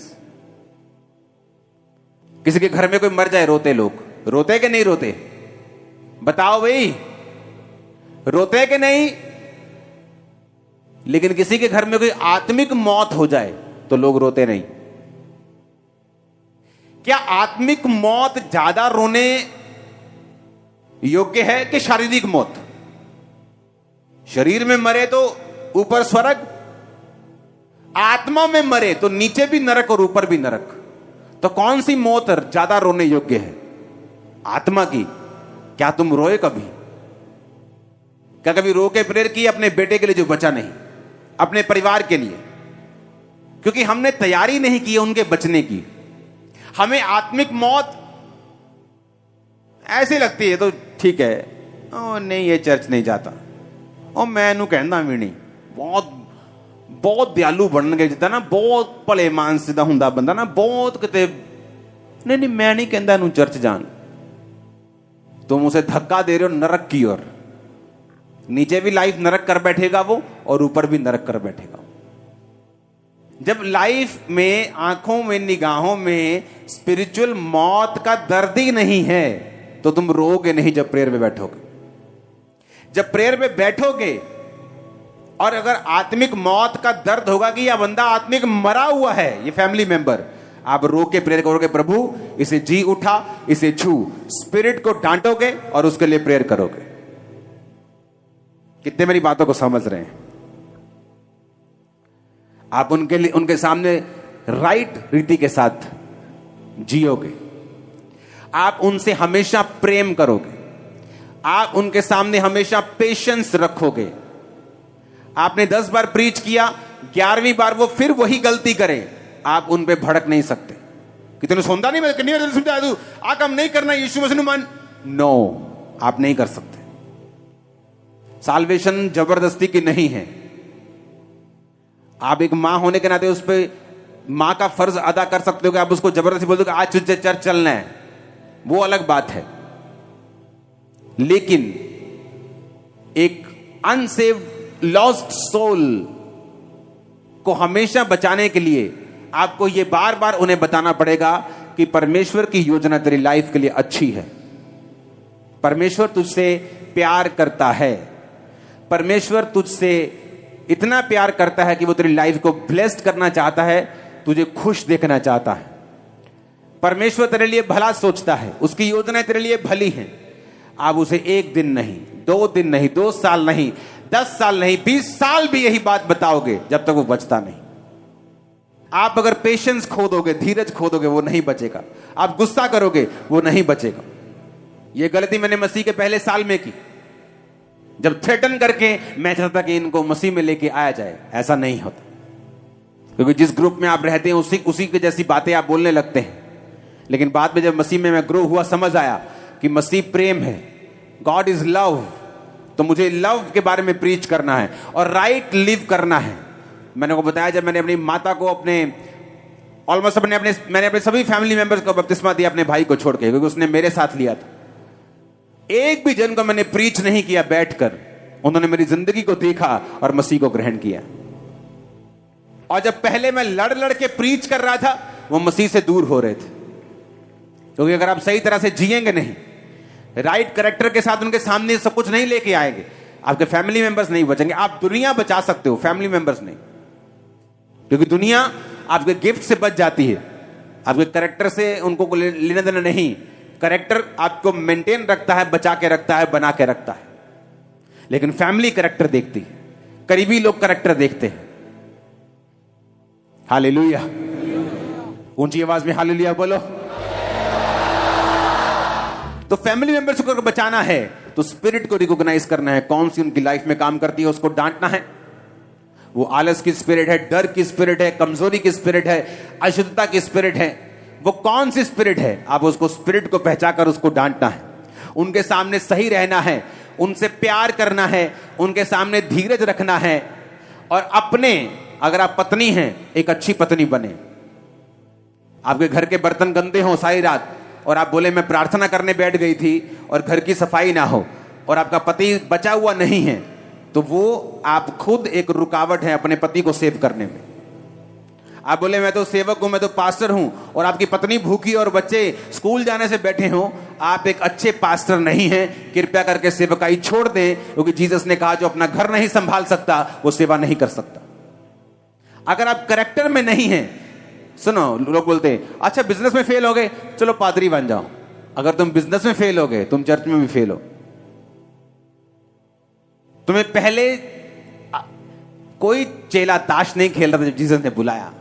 [SPEAKER 1] किसी के घर में कोई मर जाए, रोते लोग, रोते कि नहीं रोते? बताओ भाई, रोते कि नहीं? लेकिन किसी के घर में कोई आत्मिक मौत हो जाए तो लोग रोते नहीं। क्या आत्मिक मौत ज्यादा रोने योग्य है कि शारीरिक मौत? शरीर में मरे तो ऊपर स्वर्ग, आत्मा में मरे तो नीचे भी नरक और ऊपर भी नरक। तो कौन सी मौत ज्यादा रोने योग्य है? आत्मा की। क्या तुम रोए कभी? क्या कभी रो के प्रेयर की अपने बेटे के लिए जो बचा नहीं, अपने परिवार के लिए? क्योंकि हमने तैयारी नहीं की उनके बचने की। हमें आत्मिक मौत ऐसी लगती है तो ठीक है, ओ नहीं ये चर्च नहीं जाता, ओ मैं नू कहना भी नहीं, बहुत बहुत दयालु बन गए जिदा ना, बहुत भले मानस दा हुंदा बंदा ना, बहुत किते नहीं मैं नहीं कहता नू चर्च जान। तुम उसे धक्का दे रहे हो नरक की ओर। नीचे भी लाइफ नरक कर बैठेगा वो, और ऊपर भी नरक कर बैठेगा। जब लाइफ में, आंखों में, निगाहों में स्पिरिचुअल मौत का दर्द ही नहीं है तो तुम रोगे नहीं जब प्रेयर में बैठोगे। जब प्रेयर में बैठोगे और अगर आत्मिक मौत का दर्द होगा कि यह बंदा आत्मिक मरा हुआ है, ये फैमिली मेंबर, आप रो के प्रेयर करोगे, प्रभु इसे जी उठा, इसे छू, स्पिरिट को डांटोगे और उसके लिए प्रेयर करोगे। कितने मेरी बातों को समझ रहे हैं? आप उनके लिए, उनके सामने राइट रीति के साथ जियोगे। आप उनसे हमेशा प्रेम करोगे। आप उनके सामने हमेशा पेशेंस रखोगे। आपने 10 बार प्रीच किया, 11वीं बार वो फिर वही गलती करे, आप उन पे भड़क नहीं सकते कि तूने सुनता नहीं, मैं कितनी बार समझाया तू, आ काम नहीं करना, यीशु मसीह मान। नो, आप नहीं कर सकते। साल्वेशन जबरदस्ती की नहीं है। आप एक मां होने के नाते उस पर मां का फर्ज अदा कर सकते हो कि आप उसको जबरदस्ती बोल दो कि आज तुझे चर्च चलना है, वो अलग बात है। लेकिन एक अनसेव्ड लॉस्ट सोल को हमेशा बचाने के लिए आपको यह बार बार उन्हें बताना पड़ेगा कि परमेश्वर की योजना तेरी लाइफ के लिए अच्छी है। परमेश्वर तुझसे प्यार करता है। परमेश्वर तुझसे इतना प्यार करता है कि वो तेरी लाइफ को ब्लेस्ड करना चाहता है, तुझे खुश देखना चाहता है। परमेश्वर तेरे लिए भला सोचता है, उसकी योजनाएं तेरे लिए भली हैं। आप उसे 1 दिन नहीं, 2 दिन नहीं, 2 साल नहीं, 10 साल नहीं, 20 साल भी यही बात बताओगे, जब तक वो बचता नहीं। आप अगर पेशेंस खो दोगे, धीरज खो दोगे, वो नहीं बचेगा। आप गुस्सा करोगे, वो नहीं बचेगा। ये गलती मैंने मसीह के पहले साल में की, जब थ्रेटन करके मैं चाहता कि इनको मसीह में लेके आया जाए। ऐसा नहीं होता, क्योंकि जिस ग्रुप में आप रहते हैं उसी के जैसी बातें आप बोलने लगते हैं। लेकिन बाद में जब मसीह में मैं ग्रो हुआ, समझ आया कि मसीह प्रेम है, गॉड इज लव, तो मुझे लव के बारे में प्रीच करना है और राइट लिव करना है। मैंने को बताया, जब मैंने अपनी माता को ऑलमोस्ट मैंने अपने सभी फैमिली मेंबर्स को बपतिस्मा दिया अपने भाई को छोड़ के, क्योंकि उसने मेरे साथ लिया था। एक भी जन को मैंने प्रीच नहीं किया बैठकर, उन्होंने मेरी जिंदगी को देखा और मसीह को ग्रहण किया। और जब पहले मैं लड़ के प्रीच कर रहा था, वो मसीह से दूर हो रहे थे। क्योंकि अगर आप सही तरह से जिएंगे नहीं, राइट कैरेक्टर के साथ उनके सामने सब कुछ नहीं लेके आएंगे, आपके फैमिली मेंबर्स नहीं बचेंगे। आप दुनिया बचा सकते हो, फैमिली मेंबर्स नहीं, क्योंकि दुनिया आपके गिफ्ट से बच जाती है, आपके कैरेक्टर से उनको लेना देना नहीं। कैरेक्टर आपको मेंटेन रखता है, बचा के रखता है, बना के रखता है। लेकिन फैमिली कैरेक्टर देखती है, करीबी लोग कैरेक्टर देखते हैं। हालेलुया, ऊंची आवाज में हालेलुया बोलो। तो फैमिली मेंबर्स को बचाना है तो स्पिरिट को रिकॉग्नाइज करना है, कौन सी उनकी लाइफ में काम करती है, उसको डांटना है। वो आलस की स्पिरिट है, डर की स्पिरिट है, कमजोरी की स्पिरिट है, अशुद्धता की स्पिरिट है, वो कौन सी स्पिरिट है, आप उसको स्पिरिट को पहचान कर उसको डांटना है। उनके सामने सही रहना है, उनसे प्यार करना है, उनके सामने धीरज रखना है, और अपने, अगर आप पत्नी हैं, एक अच्छी पत्नी बने। आपके घर के बर्तन गंदे हों सारी रात और आप बोले मैं प्रार्थना करने बैठ गई थी और घर की सफाई ना हो, और आपका पति बचा हुआ नहीं है, तो वो आप खुद एक रुकावट है अपने पति को सेव करने में। आप बोले मैं तो सेवक हूं, मैं तो पास्टर हूं, और आपकी पत्नी भूखी और बच्चे स्कूल जाने से बैठे हों, आप एक अच्छे पास्टर नहीं हैं। कृपया करके सेवकाई छोड़ दें, क्योंकि जीसस ने कहा जो अपना घर नहीं संभाल सकता वो सेवा नहीं कर सकता। अगर आप कैरेक्टर में नहीं हैं, सुनो, लोग बोलते हैं अच्छा बिजनेस में फेल हो गए, चलो पादरी बन जाओ। अगर तुम बिजनेस में फेल हो गए, तुम चर्च में भी फेल हो। तुम्हें पहले कोई चेला ताश नहीं खेल रहा था जब जीसस ने बुलाया,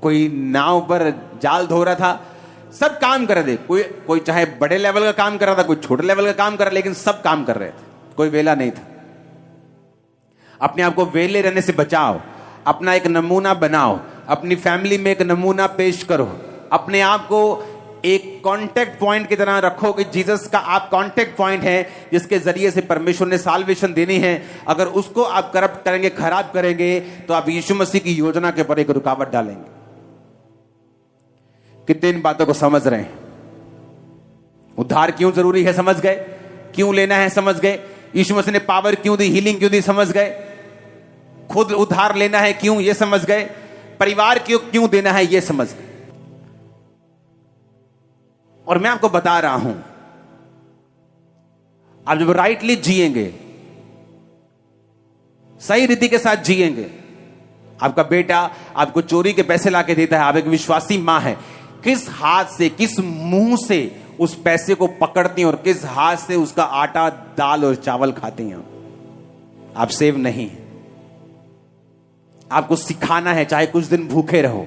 [SPEAKER 1] कोई नाव पर जाल धो रहा था, सब काम कर रहे थे। कोई चाहे बड़े लेवल का काम कर रहा था, कोई छोटे लेवल का काम कर रहा, लेकिन सब काम कर रहे थे, कोई वेला नहीं था। अपने आप को वेले रहने से बचाओ, अपना एक नमूना बनाओ, अपनी फैमिली में एक नमूना पेश करो, अपने आप को एक कांटेक्ट पॉइंट की तरह रखो कि जीसस का आप कांटेक्ट पॉइंट है, जिसके जरिए से परमेश्वर ने साल्वेशन देनी है। अगर उसको आप करप्ट करेंगे, खराब करेंगे, तो आप यीशु मसीह की योजना के ऊपर एक रुकावट डालेंगे। कितने इन बातों को समझ रहे हैं? उद्धार क्यों जरूरी है समझ गए, क्यों लेना है समझ गए, यीशु मसीह ने पावर क्यों दी, हीलिंग क्यों दी समझ गए, खुद उद्धार लेना है क्यों ये समझ गए, परिवार क्यों देना है ये समझ गए। और मैं आपको बता रहा हूं, आप जब राइटली जिएंगे, सही रीति के साथ जिएंगे, आपका बेटा आपको चोरी के पैसे लाके देता है, आप एक विश्वासी मां है, किस हाथ से, किस मुंह से उस पैसे को पकड़ती हैं और किस हाथ से उसका आटा, दाल और चावल खाती हैं, आप सेव नहीं है। आपको सिखाना है, चाहे कुछ दिन भूखे रहो,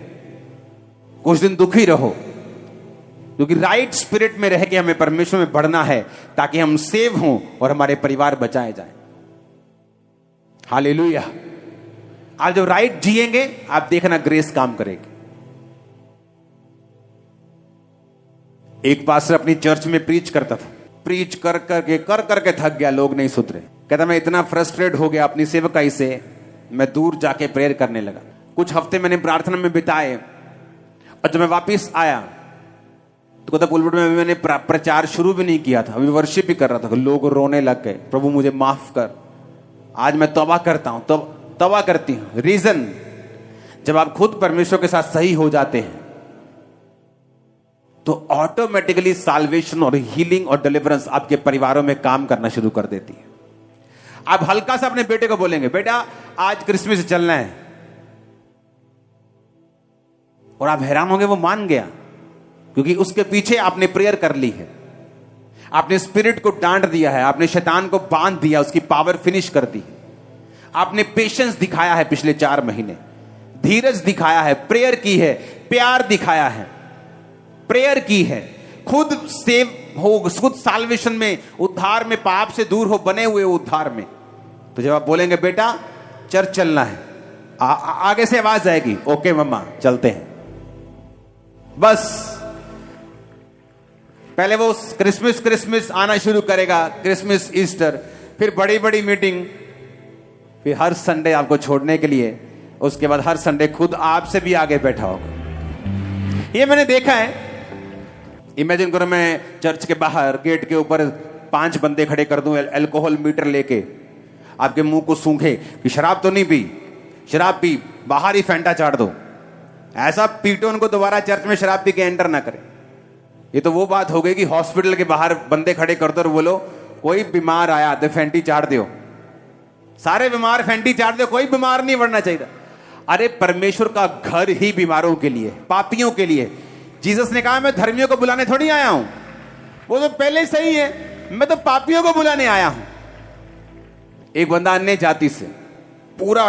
[SPEAKER 1] कुछ दिन दुखी रहो, क्योंकि राइट स्पिरिट में रह के हमें परमेश्वर में बढ़ना है, ताकि हम सेव हों और हमारे परिवार बचाए जाएं। हालेलुया। आप जब राइट जिएंगे, आप देखना ग्रेस काम करेगी। एक पास्टर अपनी चर्च में प्रीच करता था, प्रीच कर करके थक गया, लोग नहीं सुधरे। कहता मैं इतना फ्रस्ट्रेट हो गया अपनी सेवकाई से, मैं दूर जाके प्रेयर करने लगा। कुछ हफ्ते मैंने प्रार्थना में बिताए, और जब मैं वापस आया तो कहता पुलपिट में मैंने प्रचार शुरू भी नहीं किया था, अभी वर्शिप भी कर रहा था, लोग रोने लग गए, प्रभु मुझे माफ कर, आज मैं तौबा करता हूं, तौबा करती हूं। रीजन, जब आप खुद परमेश्वर के साथ सही हो जाते हैं तो ऑटोमेटिकली साल्वेशन और हीलिंग और डिलीवरेंस आपके परिवारों में काम करना शुरू कर देती है। आप हल्का सा अपने बेटे को बोलेंगे बेटा आज क्रिसमस चलना है, और आप हैरान होंगे वो मान गया, क्योंकि उसके पीछे आपने प्रेयर कर ली है, आपने स्पिरिट को डांट दिया है, आपने शैतान को बांध दिया, उसकी पावर फिनिश कर दी, आपने पेशेंस दिखाया है, पिछले 4 महीने धीरज दिखाया है, प्रेयर की है, प्यार दिखाया है, प्रेयर की है, खुद सेव हो, खुद साल्वेशन में, उद्धार में, पाप से दूर हो, बने हुए उद्धार में। तो जब आप बोलेंगे बेटा चर्च चलना है, आगे से आवाज आएगी ओके मम्मा चलते हैं, बस पहले वो क्रिसमस आना शुरू करेगा, क्रिसमस, ईस्टर, फिर बड़ी बड़ी मीटिंग, फिर हर संडे आपको छोड़ने के लिए, उसके बाद हर संडे खुद आपसे भी आगे बैठा होगा। ये मैंने देखा है। इमेजिन करो मैं चर्च के बाहर गेट के ऊपर 5 बंदे खड़े कर दूं, अल्कोहल मीटर लेके, आपके मुंह को सूंघे कि शराब तो नहीं पी, शराब पी, बाहर ही फैंटा चाट दो, ऐसा पीटो उनको दोबारा चर्च में शराब पी के एंटर ना करे। ये तो वो बात हो गई कि हॉस्पिटल के बाहर बंदे खड़े कर दो और बोलो कोई बीमार आया तो फैंटी चाट दो, सारे बीमार फैंटी चाट दो, कोई बीमार नहीं बढ़ना चाहिए। अरे परमेश्वर का घर ही बीमारों के लिए, पापियों के लिए। जीसस ने कहा मैं धर्मियों को बुलाने थोड़ी आया हूं, वो तो पहले ही सही है, मैं तो पापियों को बुलाने आया हूं। एक बंदा अन्य जाति से, पूरा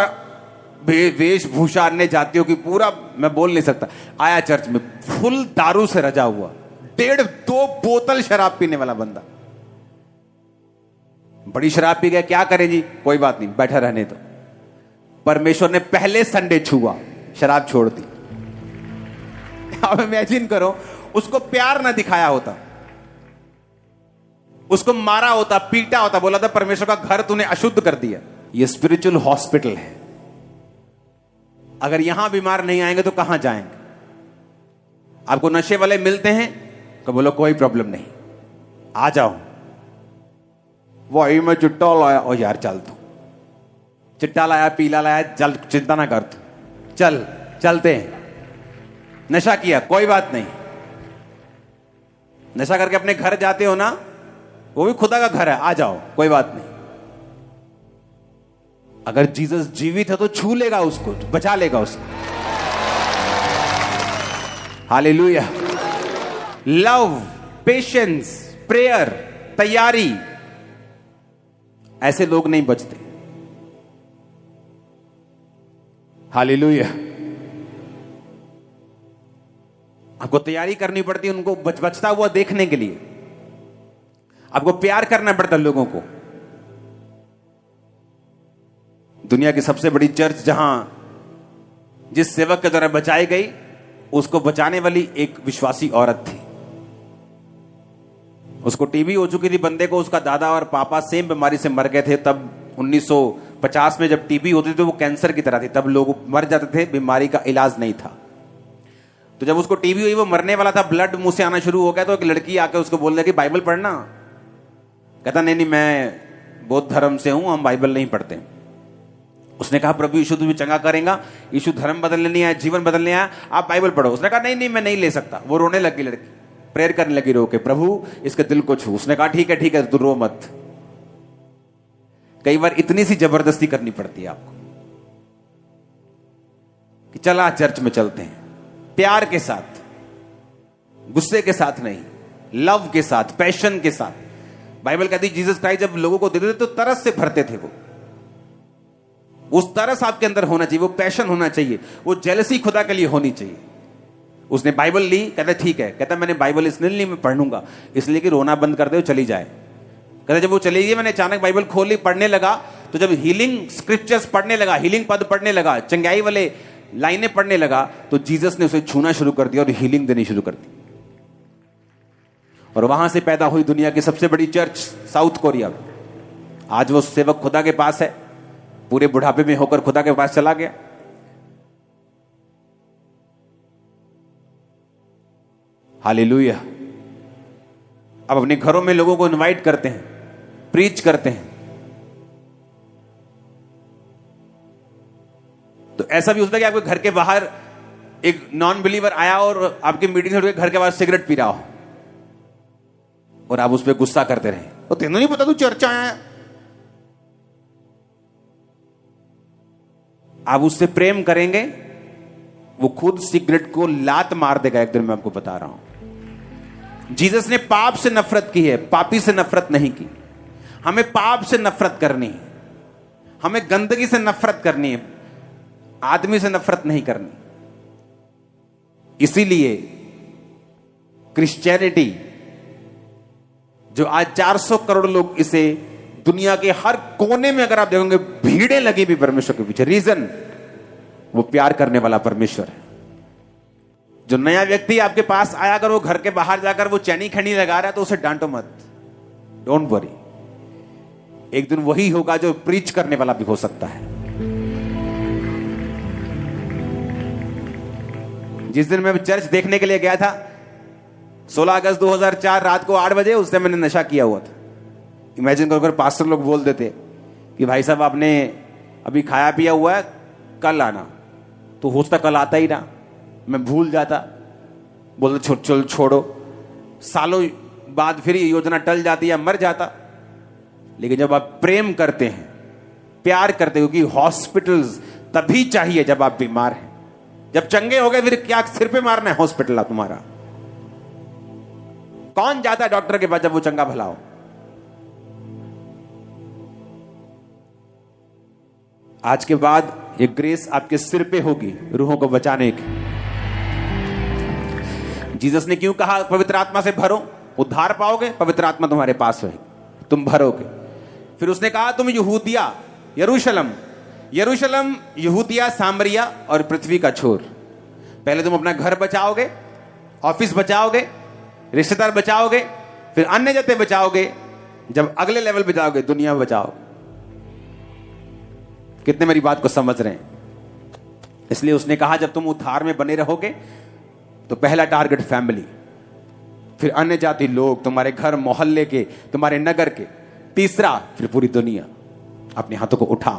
[SPEAKER 1] वेशभूषा अन्य जातियों की, पूरा मैं बोल नहीं सकता, आया चर्च में, फुल दारू से रजा हुआ, 1.5-2 बोतल शराब पीने वाला बंदा, बड़ी शराब पी गया, क्या करे जी, कोई बात नहीं, बैठा रहने दो। परमेश्वर ने पहले संडे छुआ, शराब छोड़ दी। अब इमेजिन करो उसको प्यार ना दिखाया होता, उसको मारा होता, पीटा होता, बोला था परमेश्वर का घर तूने अशुद्ध कर दिया। ये स्पिरिचुअल हॉस्पिटल है। अगर यहां बीमार नहीं आएंगे तो कहां जाएंगे? आपको नशे वाले मिलते हैं तो बोलो कोई प्रॉब्लम नहीं, आ जाओ। वही मैं चिट्टा लाया, ओ यार चल तू, चिट्टा लाया, पीला लाया, चल, चिंता ना कर तू, चल, चलते हैं। नशा किया, कोई बात नहीं। नशा करके अपने घर जाते हो ना, वो भी खुदा का घर है, आ जाओ, कोई बात नहीं। अगर जीसस जीवित है तो छू लेगा उसको, बचा लेगा उसको। हालेलुया। लव, पेशेंस, प्रेयर, तैयारी, ऐसे लोग नहीं बचते। हालेलुया। आपको तैयारी करनी पड़ती है उनको बचता हुआ देखने के लिए। आपको प्यार करना पड़ता है लोगों को। दुनिया की सबसे बड़ी चर्च जहां जिस सेवक के द्वारा बचाई गई, उसको बचाने वाली एक विश्वासी औरत थी। उसको टीबी हो चुकी थी बंदे को, उसका दादा और पापा सेम बीमारी से मर गए थे। तब 1950 में जब टीबी होती थी तो वो कैंसर की तरह थी, तब लोग मर जाते थे, बीमारी का इलाज नहीं था। तो जब उसको टीबी हुई, वो मरने वाला था, ब्लड मुंह से आना शुरू हो गया, तो एक लड़की आके उसको बोल रही कि बाइबल पढ़ना। कहता नहीं नहीं, मैं बौद्ध धर्म से हूं, हम बाइबल नहीं पढ़ते। उसने कहा प्रभु यीशु तुम्हें चंगा करेगा, यीशु धर्म बदलने नहीं आया, जीवन बदलने आया, आप बाइबल पढ़ो। उसने कहा नहीं नहीं, मैं नहीं ले सकता। वो रोने लगी लड़की, प्रेयर करने लगी रो के, प्रभु इसके दिल को छू। उसने कहा ठीक है तू रो मत। कई बार इतनी सी जबरदस्ती करनी पड़ती है आपको कि चला चर्च में चलते हैं, प्यार के साथ, गुस्से के साथ नहीं, लव के साथ, पैशन के साथ। बाइबल कहती है जीसस क्राइस्ट जब लोगों को देते थे तो तरस से भरते थे। वो उस तरस आपके अंदर होना चाहिए, वो पैशन होना चाहिए, वो जेलसी खुदा के लिए होनी चाहिए। उसने बाइबल ली, कहता ठीक है, कहता मैंने बाइबल इसलिए नहीं मैं पढ़ूंगा, इसलिए कि रोना बंद कर दे, चली जाए। कहता जब वो चली गई, मैंने अचानक बाइबल खोल ली, पढ़ने लगा, तो जब हीलिंग स्क्रिप्चर्स पढ़ने लगा, हीलिंग पद पढ़ने लगा, चंगाई वाले लाइनें पढ़ने लगा, तो जीसस ने उसे छूना शुरू कर दिया और हीलिंग देनी शुरू कर दी। और वहां से पैदा हुई दुनिया की सबसे बड़ी चर्च साउथ कोरिया। आज वो सेवक खुदा के पास है, पूरे बुढ़ापे में होकर खुदा के पास चला गया। हालेलुया। अब अपने घरों में लोगों को इनवाइट करते हैं, प्रीच करते हैं। तो ऐसा भी होता है कि आपके घर के बाहर एक नॉन बिलीवर आया और आपकी मीटिंग से घर के बाहर सिगरेट पी रहा हो और आप उस पर गुस्सा करते रहे, तो तेनों नहीं पता तू चर्च आया है। आप उससे प्रेम करेंगे, वो खुद सिगरेट को लात मार देगा एक दिन, मैं आपको बता रहा हूं। जीसस ने पाप से नफरत की है, पापी से नफरत नहीं की। हमें पाप से नफरत करनी है, हमें गंदगी से नफरत करनी है, आदमी से नफरत नहीं करनी। इसीलिए क्रिश्चियनिटी, जो आज 400 करोड़ लोग इसे दुनिया के हर कोने में अगर आप देखोगे भीड़ें लगी भी परमेश्वर के पीछे, रीजन वो प्यार करने वाला परमेश्वर है। जो नया व्यक्ति आपके पास आया, अगर वो घर के बाहर जाकर वो चैनी खैनी लगा रहा है तो उसे डांटो मत, डोंट वरी। एक दिन वही होगा जो प्रीच करने वाला भी हो सकता है। जिस दिन मैं चर्च देखने के लिए गया था 16 अगस्त 2004 रात को 8 बजे, उस दिन मैंने नशा किया हुआ था। इमेजिन करो अगर पास्टर लोग बोल देते कि भाई साहब आपने अभी खाया पिया हुआ है, कल आना, तो हो सकता कल आता ही ना, मैं भूल जाता, बोलते चल छोड़ो, सालों बाद फिर ये योजना टल जाती या मर जाता। लेकिन जब आप प्रेम करते हैं, प्यार करते हो, क्योंकि हॉस्पिटल्स तभी चाहिए जब आप बीमार हैं। जब चंगे हो गए फिर क्या सिर पे मारना है हॉस्पिटल तुम्हारा? कौन जाता है डॉक्टर के पास जब वो चंगा भला हो? आज के बाद ये ग्रेस आपके सिर पे होगी रूहों को बचाने की। जीसस ने क्यों कहा पवित्र आत्मा से भरो? उद्धार पाओगे, पवित्र आत्मा तुम्हारे पास रहेगी, तुम भरोगे। फिर उसने कहा तुम यहूदिया, यरूशलेम, यरूशलेम, यहूदिया, सामरिया और पृथ्वी का छोर। पहले तुम अपना घर बचाओगे, ऑफिस बचाओगे, रिश्तेदार बचाओगे, फिर अन्य जाति बचाओगे, जब अगले लेवल पे जाओगे दुनिया बचाओ। कितने मेरी बात को समझ रहे हैं? इसलिए उसने कहा जब तुम उद्धार में बने रहोगे तो पहला टारगेट फैमिली, फिर अन्य जाति लोग, तुम्हारे घर मोहल्ले के, तुम्हारे नगर के, तीसरा फिर पूरी दुनिया। अपने हाथों को उठा।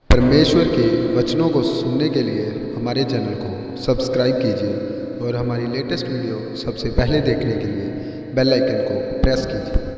[SPEAKER 3] परमेश्वर के वचनों को सुनने के लिए हमारे चैनल को सब्सक्राइब कीजिए और हमारी लेटेस्ट वीडियो सबसे पहले देखने के लिए बेल आइकन को प्रेस कीजिए।